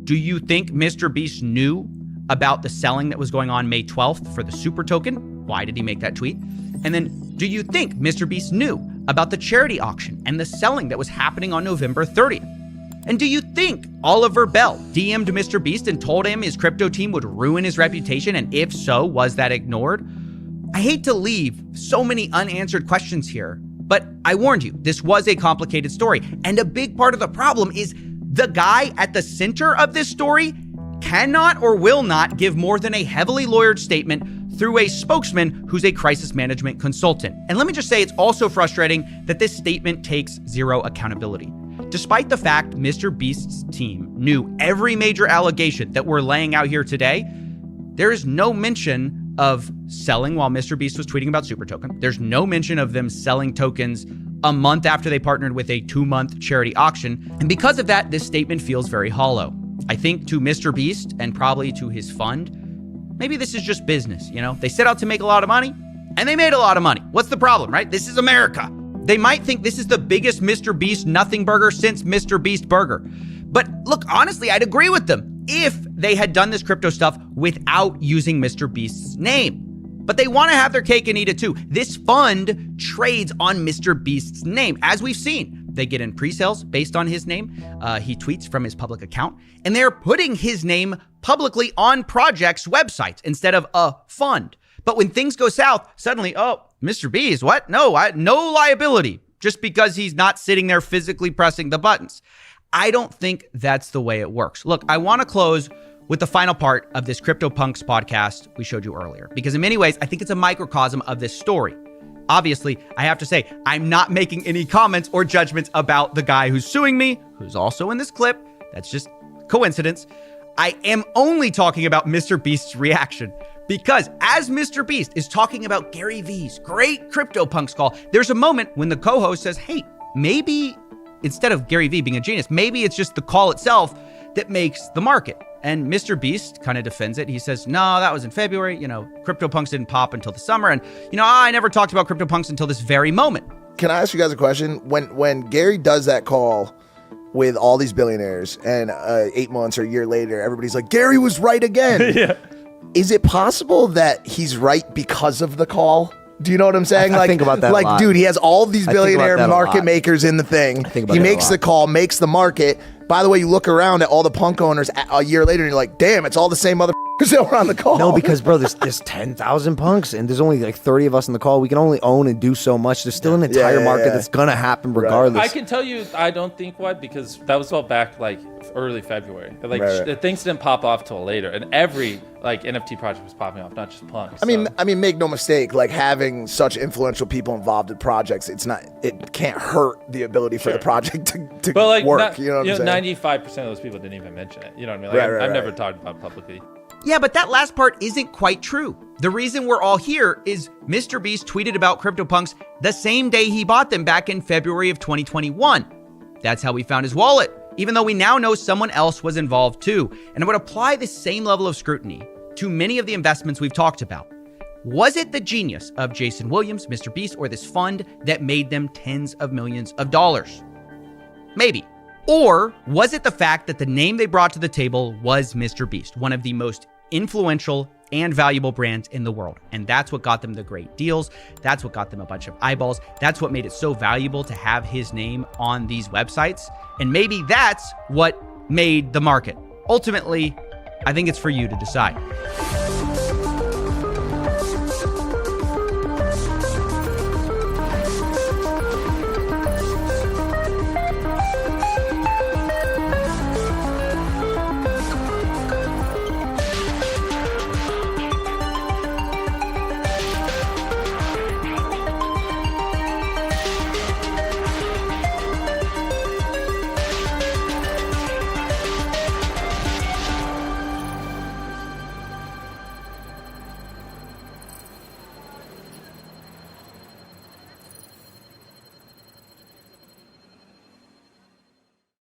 do you think Mr. Beast knew about the selling that was going on May 12th for the super token? Why did he make that tweet? And then, do you think Mr. Beast knew about the charity auction and the selling that was happening on November 30th? And do you think Oliver Bell DM'd Mr. Beast and told him his crypto team would ruin his reputation? And if so, was that ignored? I hate to leave so many unanswered questions here, but I warned you, this was a complicated story. And a big part of the problem is the guy at the center of this story cannot or will not give more than a heavily lawyered statement through a spokesman who's a crisis management consultant. And let me just say, it's also frustrating that this statement takes zero accountability. Despite the fact Mr. Beast's team knew every major allegation that we're laying out here today, there is no mention of selling while Mr. Beast was tweeting about Super Token. There's no mention of them selling tokens a month after they partnered with a 2-month charity auction. And because of that, this statement feels very hollow. I think to Mr. Beast and probably to his fund, maybe this is just business, you know? They set out to make a lot of money, and they made a lot of money. What's the problem, right? This is America. They might think this is the biggest Mr. Beast nothing burger since Mr. Beast Burger. But look, honestly, I'd agree with them if they had done this crypto stuff without using Mr. Beast's name. But they want to have their cake and eat it too. This fund trades on Mr. Beast's name, as we've seen. They get in pre-sales based on his name. He tweets from his public account, and they're putting his name publicly on projects' websites instead of a fund. But when things go south, suddenly, oh, Mr. Beast, what? No liability, just because he's not sitting there physically pressing the buttons. I don't think that's the way it works. Look, I want to close with the final part of this CryptoPunks podcast we showed you earlier, because in many ways, I think it's a microcosm of this story. Obviously, I have to say, I'm not making any comments or judgments about the guy who's suing me, who's also in this clip. That's just coincidence. I am only talking about Mr. Beast's reaction, because as Mr. Beast is talking about Gary V's great CryptoPunks call, there's a moment when the co-host says, hey, maybe instead of Gary V being a genius, maybe it's just the call itself that makes the market. And Mr. Beast kind of defends it. He says, no, that was in February. You know, CryptoPunks didn't pop until the summer. And, you know, I never talked about CryptoPunks until this very moment. Can I ask you guys a question? When Gary does that call with all these billionaires and 8 months or a year later, everybody's like, Gary was right again. Yeah. Is it possible that he's right because of the call? Do you know what I'm saying? I think about that a lot. Dude, he has all these billionaire market makers in the thing. He makes the call, makes the market. By the way, you look around at all the punk owners a year later and you're like, damn, it's all the same mother Because they were on the call. No, because bro, there's 10,000 punks, and there's only like 30 of us in the call. We can only own and do so much. There's still an entire market that's gonna happen regardless. I can tell you, I don't think what, because that was all back like early February. Like things didn't pop off till later, and every like NFT project was popping off, not just punks. I mean, make no mistake. Like having such influential people involved in projects, it can't hurt the ability for the project to but like, work. You know what I'm saying? 95% of those people didn't even mention it. You know what I mean? Like, I've never talked about it publicly. Yeah, but that last part isn't quite true. The reason we're all here is Mr. Beast tweeted about CryptoPunks the same day he bought them back in February of 2021. That's how we found his wallet, even though we now know someone else was involved too. And I would apply the same level of scrutiny to many of the investments we've talked about. Was it the genius of Jason Williams, Mr. Beast, or this fund that made them tens of millions of dollars? Maybe. Or was it the fact that the name they brought to the table was Mr. Beast, one of the most influential and valuable brands in the world? And that's what got them the great deals. That's what got them a bunch of eyeballs. That's what made it so valuable to have his name on these websites. And maybe that's what made the market. Ultimately, I think it's for you to decide.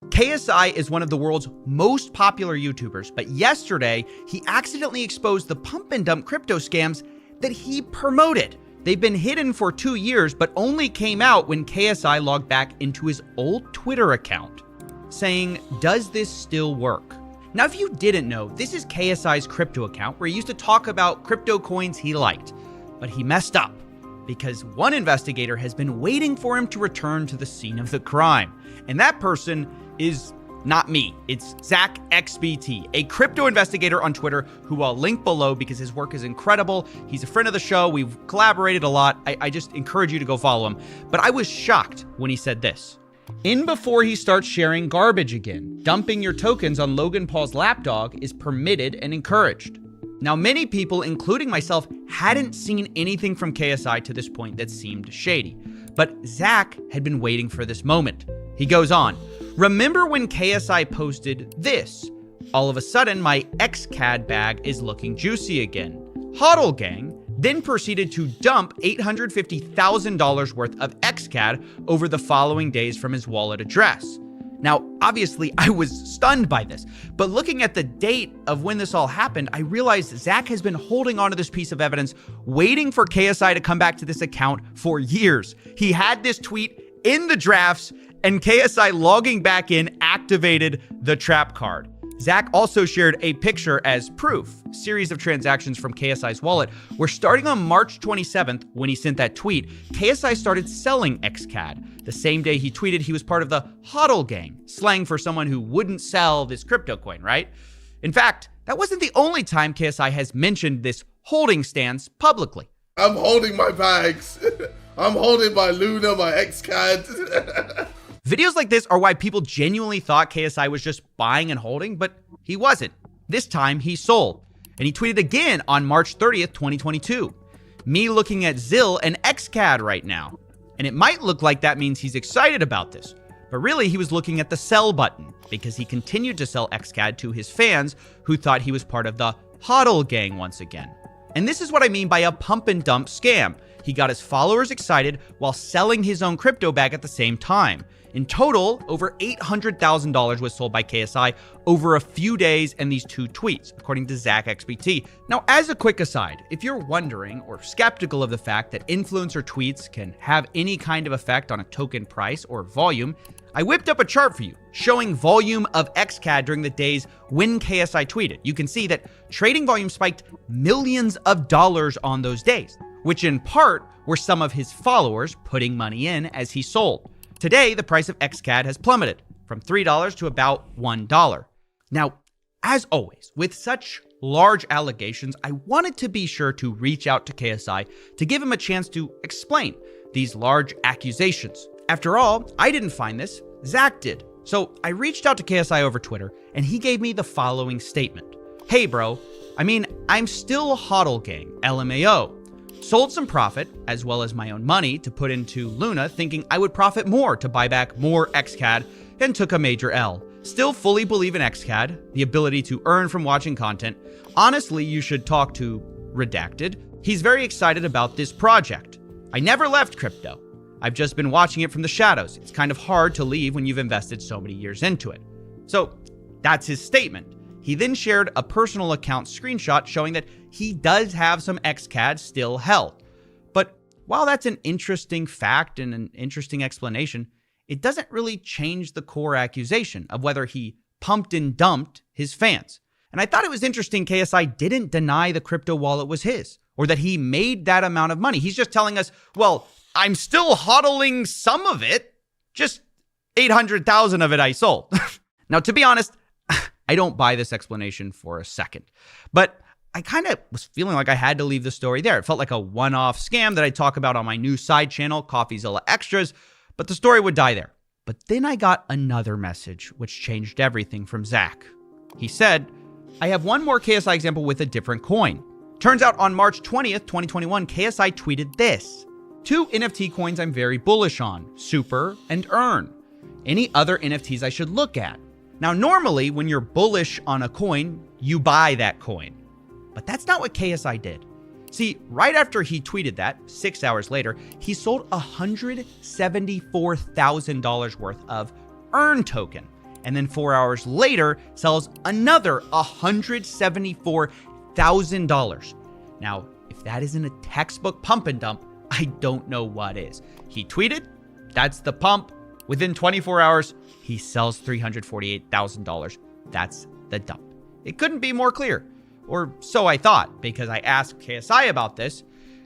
KSI is one of the world's most popular YouTubers, but yesterday he accidentally exposed the pump and dump crypto scams that he promoted. They've been hidden for 2 years, but only came out when KSI logged back into his old Twitter account, saying, "Does this still work?" Now, if you didn't know, this is KSI's crypto account where he used to talk about crypto coins he liked, but he messed up because one investigator has been waiting for him to return to the scene of the crime. And that person is not me. It's Zach XBT, a crypto investigator on Twitter who I'll link below because his work is incredible. He's a friend of the show. We've collaborated a lot. I just encourage you to go follow him. But I was shocked when he said this. In before he starts sharing garbage again, dumping your tokens on Logan Paul's lapdog is permitted and encouraged. Now, many people, including myself, hadn't seen anything from KSI to this point that seemed shady. But Zach had been waiting for this moment. He goes on, "Remember when KSI posted this? All of a sudden, my XCAD bag is looking juicy again. Hodl Gang then proceeded to dump $850,000 worth of XCAD over the following days from his wallet address." Now, obviously, I was stunned by this, but looking at the date of when this all happened, I realized Zach has been holding onto this piece of evidence, waiting for KSI to come back to this account for years. He had this tweet in the drafts, and KSI logging back in activated the trap card. Zach also shared a picture as proof. A series of transactions from KSI's wallet where starting on March 27th, when he sent that tweet, KSI started selling XCAD. The same day he tweeted he was part of the HODL gang, slang for someone who wouldn't sell this crypto coin, right? In fact, that wasn't the only time KSI has mentioned this holding stance publicly. I'm holding my bags. I'm holding my Luna, my XCAD. Videos like this are why people genuinely thought KSI was just buying and holding, but he wasn't. This time he sold. And he tweeted again on March 30th, 2022. "Me looking at ZIL and XCAD right now." And it might look like that means he's excited about this, but really he was looking at the sell button because he continued to sell XCAD to his fans who thought he was part of the HODL gang once again. And this is what I mean by a pump and dump scam. He got his followers excited while selling his own crypto bag at the same time. In total, over $800,000 was sold by KSI over a few days and these 2 tweets, according to Zach XBT. Now, as a quick aside, if you're wondering or skeptical of the fact that influencer tweets can have any kind of effect on a token price or volume, I whipped up a chart for you showing volume of XCAD during the days when KSI tweeted. You can see that trading volume spiked millions of dollars on those days, which in part were some of his followers putting money in as he sold. Today, the price of XCAD has plummeted from $3 to about $1. Now, as always, with such large allegations, I wanted to be sure to reach out to KSI to give him a chance to explain these large accusations. After all, I didn't find this, Zach did. So I reached out to KSI over Twitter, and he gave me the following statement. Hey bro, I'm still HODL gang, LMAO. Sold some profit, as well as my own money, to put into Luna, thinking I would profit more to buy back more XCAD, and took a major L. Still fully believe in XCAD, the ability to earn from watching content. Honestly, you should talk to Redacted. He's very excited about this project. I never left crypto. I've just been watching it from the shadows. It's kind of hard to leave when you've invested so many years into it. So that's his statement. He then shared a personal account screenshot showing that he does have some XCAD still held. But while that's an interesting fact and an interesting explanation, it doesn't really change the core accusation of whether he pumped and dumped his fans. And I thought it was interesting KSI didn't deny the crypto wallet was his, or that he made that amount of money. He's just telling us, well, I'm still hodling some of it, just 800,000 of it I sold. Now, to be honest, I don't buy this explanation for a second, but I kind of was feeling like I had to leave the story there. It felt like a one-off scam that I talk about on my new side channel, Coffeezilla Extras, but the story would die there. But then I got another message, which changed everything from Zach. He said, I have one more KSI example with a different coin. Turns out on March 20th, 2021, KSI tweeted this. 2 NFT coins I'm very bullish on, Super and Earn. Any other NFTs I should look at? Now, normally when you're bullish on a coin, you buy that coin. But that's not what KSI did. See, right after he tweeted that, 6 hours later, he sold $174,000 worth of Earn token. And then 4 hours later, sells another $174,000. Now, if that isn't a textbook pump and dump, I don't know what is. He tweeted, that's the pump. Within 24 hours, he sells $348,000. That's the dump. It couldn't be more clear. Or so I thought, because I asked KSI about this,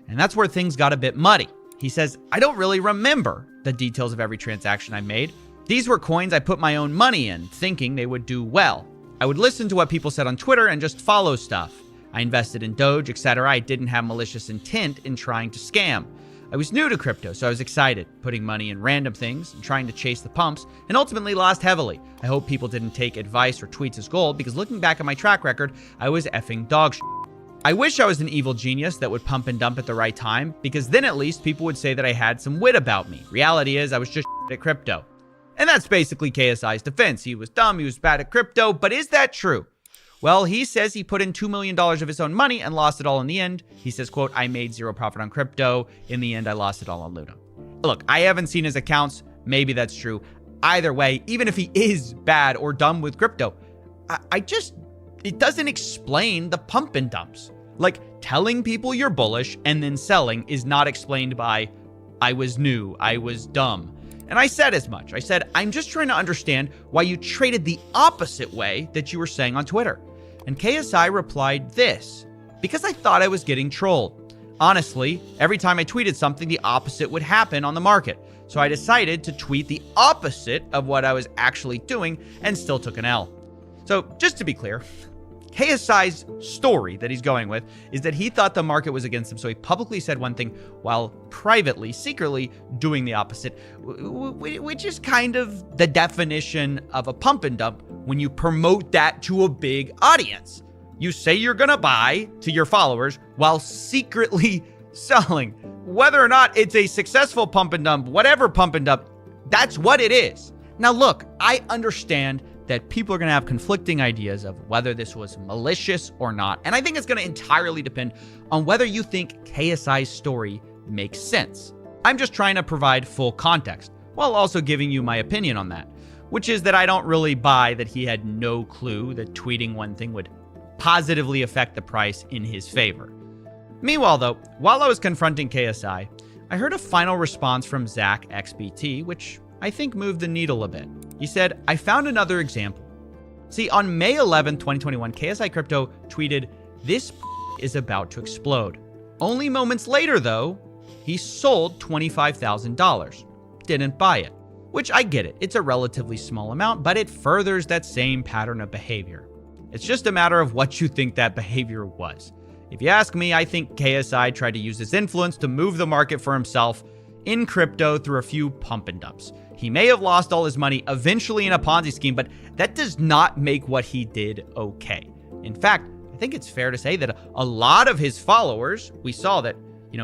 and that's where things got a bit muddy. He says, I don't really remember the details of every transaction I made. These were coins I put my own money in, thinking they would do well. I would listen to what people said on Twitter and just follow stuff. I invested in Doge, etc. I didn't have malicious intent in trying to scam. I was new to crypto, so I was excited, putting money in random things and trying to chase the pumps, and ultimately lost heavily. I hope people didn't take advice or tweets as gold, because looking back at my track record, I was effing dog shit. I wish I was an evil genius that would pump and dump at the right time, because then at least people would say that I had some wit about me. Reality is, I was just shit at crypto. And that's basically KSI's defense. He was dumb, he was bad at crypto, but is that true? Well, he says he put in $2 million of his own money and lost it all in the end. He says, quote, I made zero profit on crypto. In the end, I lost it all on Luna. Look, I haven't seen his accounts. Maybe that's true. Either way, even if he is bad or dumb with crypto, it doesn't explain the pump and dumps. Like, telling people you're bullish and then selling is not explained by, I was new, I was dumb. And I said as much. I said, I'm just trying to understand why you traded the opposite way that you were saying on Twitter. And KSI replied this, because I thought I was getting trolled. Honestly, every time I tweeted something, the opposite would happen on the market. So I decided to tweet the opposite of what I was actually doing and still took an L. So just to be clear, KSI's story that he's going with is that he thought the market was against him, so he publicly said one thing while privately, secretly doing the opposite, which is kind of the definition of a pump and dump when you promote that to a big audience. You say you're gonna buy to your followers while secretly selling. Whether or not it's a successful pump and dump, whatever pump and dump, that's what it is. Now look, I understand that people are going to have conflicting ideas of whether this was malicious or not. And I think it's going to entirely depend on whether you think KSI's story makes sense. I'm just trying to provide full context while also giving you my opinion on that, which is that I don't really buy that he had no clue that tweeting one thing would positively affect the price in his favor. Meanwhile, though, while I was confronting KSI, I heard a final response from Zach XBT, which I think moved the needle a bit. He said, I found another example. See, on May 11, 2021, KSI Crypto tweeted, this is about to explode. Only moments later, though, he sold $25,000. Didn't buy it, which I get it. It's a relatively small amount, but it furthers that same pattern of behavior. It's just a matter of what you think that behavior was. If you ask me, I think KSI tried to use his influence to move the market for himself in crypto through a few pump and dumps. He may have lost all his money eventually in a Ponzi scheme, but that does not make what he did okay. In fact, I think it's fair to say that a lot of his followers, we saw that,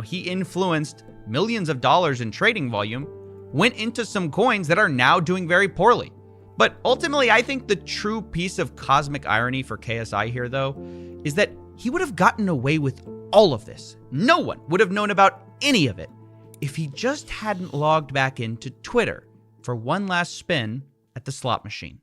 he influenced millions of dollars in trading volume, went into some coins that are now doing very poorly. But ultimately, I think the true piece of cosmic irony for KSI here, though, is that he would have gotten away with all of this. No one would have known about any of it if he just hadn't logged back into Twitter for one last spin at the slot machine.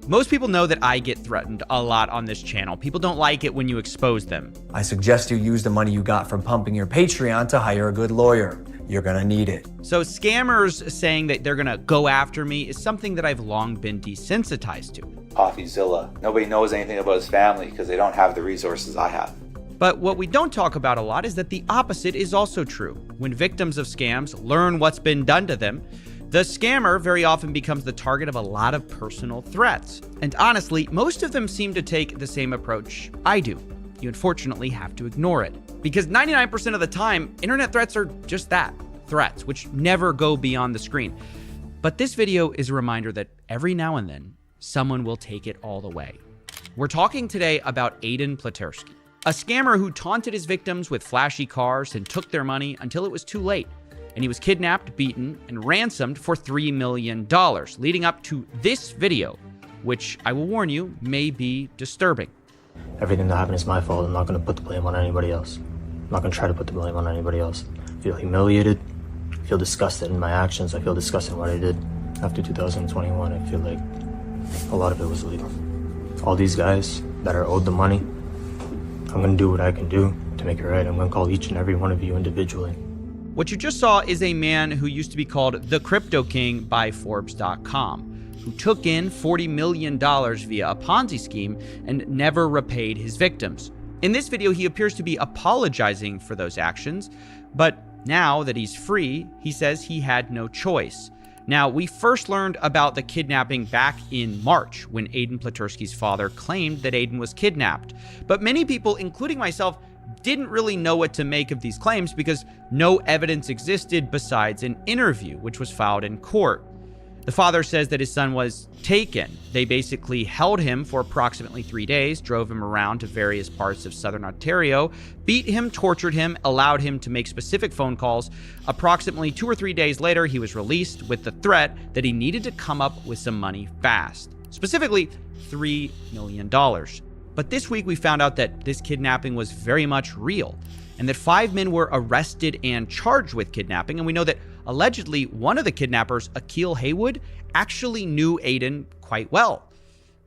Most people know that I get threatened a lot on this channel. People don't like it when you expose them. I suggest you use the money you got from pumping your Patreon to hire a good lawyer. You're gonna need it. So scammers saying that they're gonna go after me is something that I've long been desensitized to. Coffeezilla. Nobody knows anything about his family because they don't have the resources I have. But what we don't talk about a lot is that the opposite is also true. When victims of scams learn what's been done to them, the scammer very often becomes the target of a lot of personal threats. And honestly, most of them seem to take the same approach I do. You unfortunately have to ignore it. Because 99% of the time, internet threats are just that, threats, which never go beyond the screen. But this video is a reminder that every now and then, someone will take it all the way. We're talking today about Aiden Pletersky, a scammer who taunted his victims with flashy cars and took their money until it was too late. And he was kidnapped, beaten, and ransomed for $3 million, leading up to this video, which I will warn you, may be disturbing. Everything that happened is my fault. I'm not going to put the blame on anybody else. I'm not going to try to put the blame on anybody else. I feel humiliated. I feel disgusted in my actions. I feel disgusted in what I did. After 2021, I feel like a lot of it was illegal. All these guys that are owed the money, I'm going to do what I can do to make it right. I'm going to call each and every one of you individually. What you just saw is a man who used to be called the Crypto King by Forbes.com, who took in $40 million via a Ponzi scheme and never repaid his victims. In this video, he appears to be apologizing for those actions, but now that he's free, he says he had no choice. Now, we first learned about the kidnapping back in March when Aiden Pletersky's father claimed that Aiden was kidnapped. But many people, including myself, didn't really know what to make of these claims because no evidence existed besides an interview, which was filed in court. The father says that his son was taken. They basically held him for approximately 3 days, drove him around to various parts of southern Ontario, beat him, tortured him, allowed him to make specific phone calls. Approximately 2 or 3 days later, he was released with the threat that he needed to come up with some money fast, specifically $3 million. But this week we found out that this kidnapping was very much real and that 5 men were arrested and charged with kidnapping. And we know that allegedly one of the kidnappers, Akil Haywood, actually knew Aiden quite well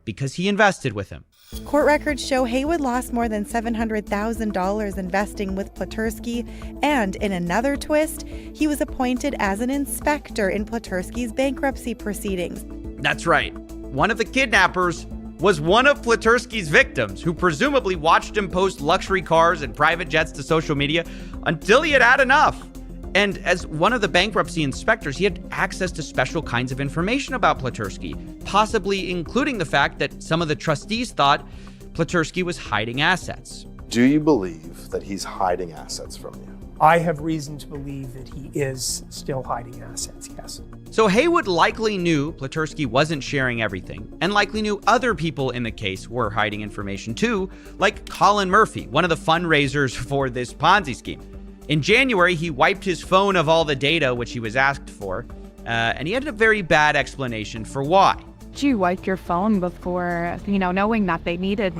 because he invested with him. Court records show Haywood lost more than $700,000 investing with Pletersky, and in another twist, he was appointed as an inspector in Pletersky's bankruptcy proceedings. That's right. One of the kidnappers was one of Pletersky's victims, who presumably watched him post luxury cars and private jets to social media until he had had enough. And as one of the bankruptcy inspectors, he had access to special kinds of information about Pletersky, possibly including the fact that some of the trustees thought Pletersky was hiding assets. Do you believe that he's hiding assets from you? I have reason to believe that he is still hiding assets, yes. So Haywood likely knew Pletersky wasn't sharing everything, and likely knew other people in the case were hiding information too, like Colin Murphy, one of the fundraisers for this Ponzi scheme. In January, he wiped his phone of all the data which he was asked for, and he had a very bad explanation for why. Did you wipe your phone before, knowing that they needed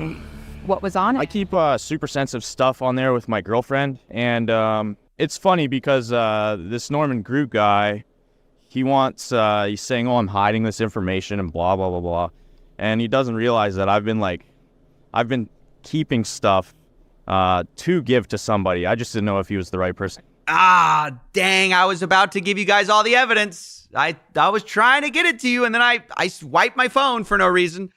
what was on it? I keep super sensitive stuff on there with my girlfriend, and it's funny because this Norman Groot guy, he's saying, oh, I'm hiding this information and blah, blah, blah, blah. And he doesn't realize that I've been keeping stuff to give to somebody. I just didn't know if he was the right person. Ah, dang, I was about to give you guys all the evidence. I was trying to get it to you, and then I wiped my phone for no reason.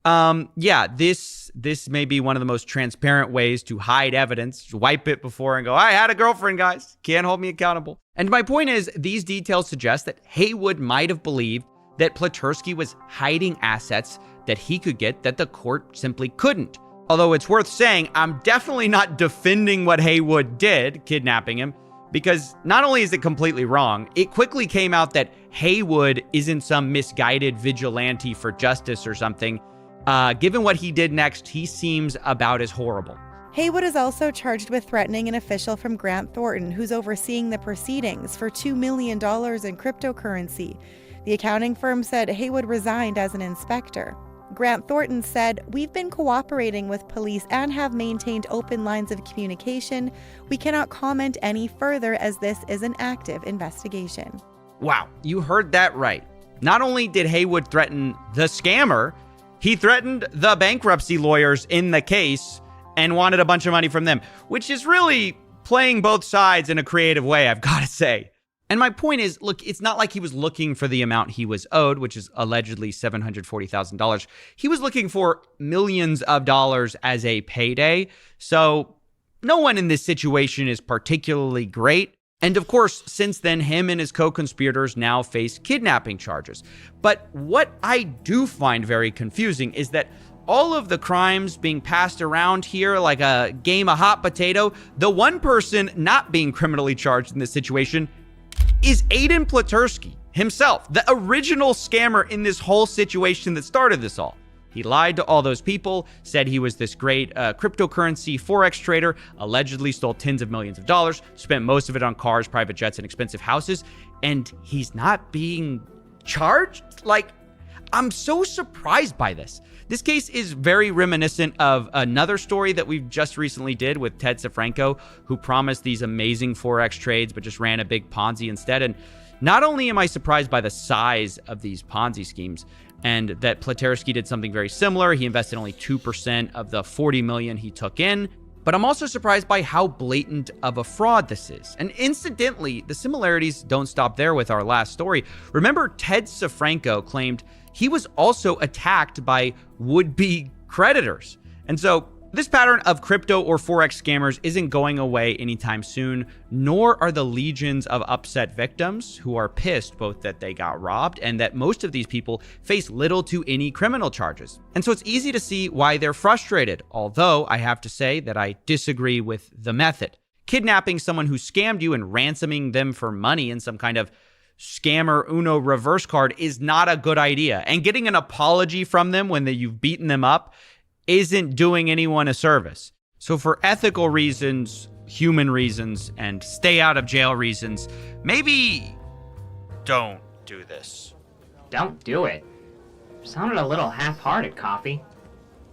Yeah, this may be one of the most transparent ways to hide evidence. Just wipe it before and go, I had a girlfriend, guys. Can't hold me accountable. And my point is, these details suggest that Haywood might have believed that Platursky was hiding assets that he could get that the court simply couldn't. Although it's worth saying, I'm definitely not defending what Haywood did, kidnapping him, because not only is it completely wrong, it quickly came out that Haywood isn't some misguided vigilante for justice or something. Given what he did next, he seems about as horrible. Haywood is also charged with threatening an official from Grant Thornton, who's overseeing the proceedings, for $2 million in cryptocurrency. The accounting firm said Haywood resigned as an inspector. Grant Thornton said, "We've been cooperating with police and have maintained open lines of communication. We cannot comment any further as this is an active investigation." Wow, you heard that right. Not only did Haywood threaten the scammer, he threatened the bankruptcy lawyers in the case and wanted a bunch of money from them, which is really playing both sides in a creative way, I've got to say. And my point is, look, it's not like he was looking for the amount he was owed, which is allegedly $740,000. He was looking for millions of dollars as a payday. So no one in this situation is particularly great. And of course, since then, him and his co-conspirators now face kidnapping charges. But what I do find very confusing is that all of the crimes being passed around here like a game of hot potato, the one person not being criminally charged in this situation is Aiden Platursky himself, the original scammer in this whole situation that started this all. He lied to all those people, said he was this great cryptocurrency forex trader, allegedly stole tens of millions of dollars, spent most of it on cars, private jets, and expensive houses, and he's not being charged? Like, I'm so surprised by this. This case is very reminiscent of another story that we just recently did with Ted Safranco, who promised these amazing Forex trades, but just ran a big Ponzi instead. And not only am I surprised by the size of these Ponzi schemes, and that Platursky did something very similar. He invested only 2% of the $40 million he took in. But I'm also surprised by how blatant of a fraud this is. And incidentally, the similarities don't stop there with our last story. Remember, Ted Safranco claimed he was also attacked by would-be creditors. And so this pattern of crypto or Forex scammers isn't going away anytime soon, nor are the legions of upset victims who are pissed both that they got robbed and that most of these people face little to any criminal charges. And so it's easy to see why they're frustrated, although I have to say that I disagree with the method. Kidnapping someone who scammed you and ransoming them for money in some kind of scammer Uno reverse card is not a good idea. And getting an apology from them when you've beaten them up isn't doing anyone a service. So for ethical reasons, human reasons, and stay out of jail reasons, maybe don't do this. Don't do it. Sounded a little half-hearted, Coffee.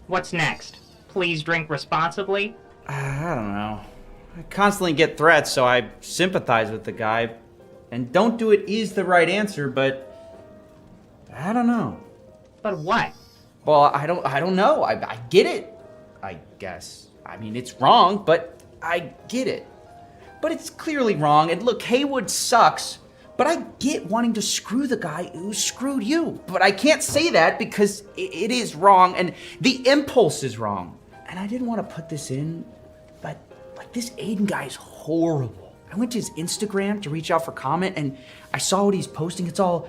What's next? Please drink responsibly? I don't know. I constantly get threats, so I sympathize with the guy. And don't do it is the right answer, but I don't know. But what? Well, I don't know. I get it, I guess. I mean, it's wrong, but I get it. But it's clearly wrong. And look, Haywood sucks, but I get wanting to screw the guy who screwed you. But I can't say that because it is wrong and the impulse is wrong. And I didn't want to put this in, but like this Aiden guy is horrible. I went to his Instagram to reach out for comment and I saw what he's posting. It's all,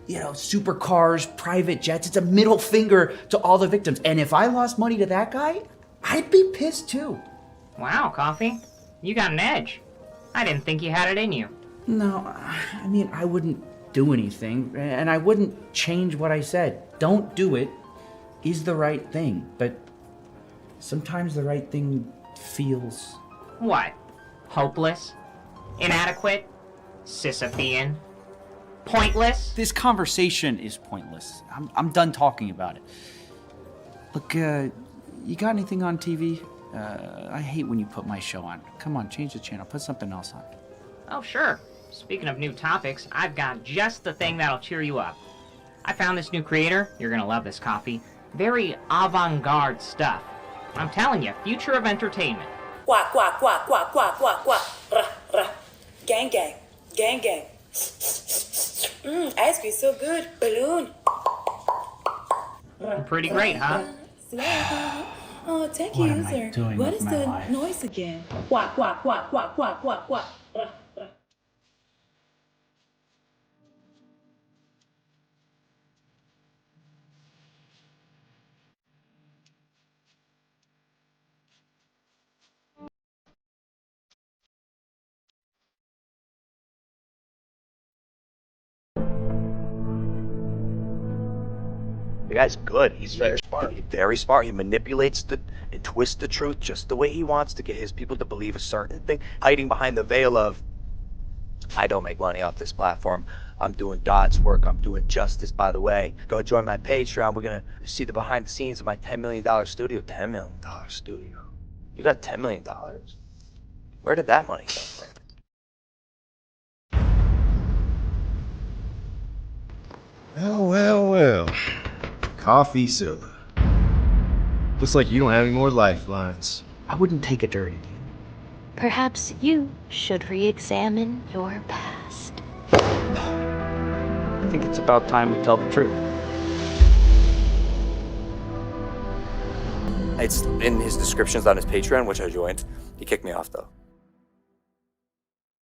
supercars, private jets. It's a middle finger to all the victims. And if I lost money to that guy, I'd be pissed too. Wow, Coffee. You got an edge. I didn't think you had it in you. No, I mean, I wouldn't do anything, and I wouldn't change what I said. Don't do it is the right thing, but sometimes the right thing feels... What? Hopeless? Inadequate? Sisyphean? Pointless? This conversation is pointless. I'm done talking about it. Look, you got anything on TV? I hate when you put my show on. Come on, change the channel. Put something else on. Oh, sure. Speaking of new topics, I've got just the thing that'll cheer you up. I found this new creator. You're gonna love this, Coffee. Very avant-garde stuff. I'm telling you, future of entertainment. Quack, quack, quack, quack, quack, quack, quack. Rah, rah. Gang, gang. Gang, gang. Ice cream so good. Balloon. Pretty great, huh? Oh, tech user. What is the noise again? Quack, quack, quack, quack, quack, quack, quack. The guy's good. He's very smart. Very smart. He manipulates and twists the truth just the way he wants to get his people to believe a certain thing, hiding behind the veil of, I don't make money off this platform. I'm doing God's work. I'm doing justice, by the way. Go join my Patreon. We're going to see the behind the scenes of my $10 million studio. $10 million studio. You got $10 million. Where did that money come from? Well. Coffeezilla. Looks like you don't have any more lifelines. I wouldn't take a dirty deal. Perhaps you should re-examine your past. I think it's about time we tell the truth. It's in his descriptions on his Patreon, which I joined. He kicked me off, though.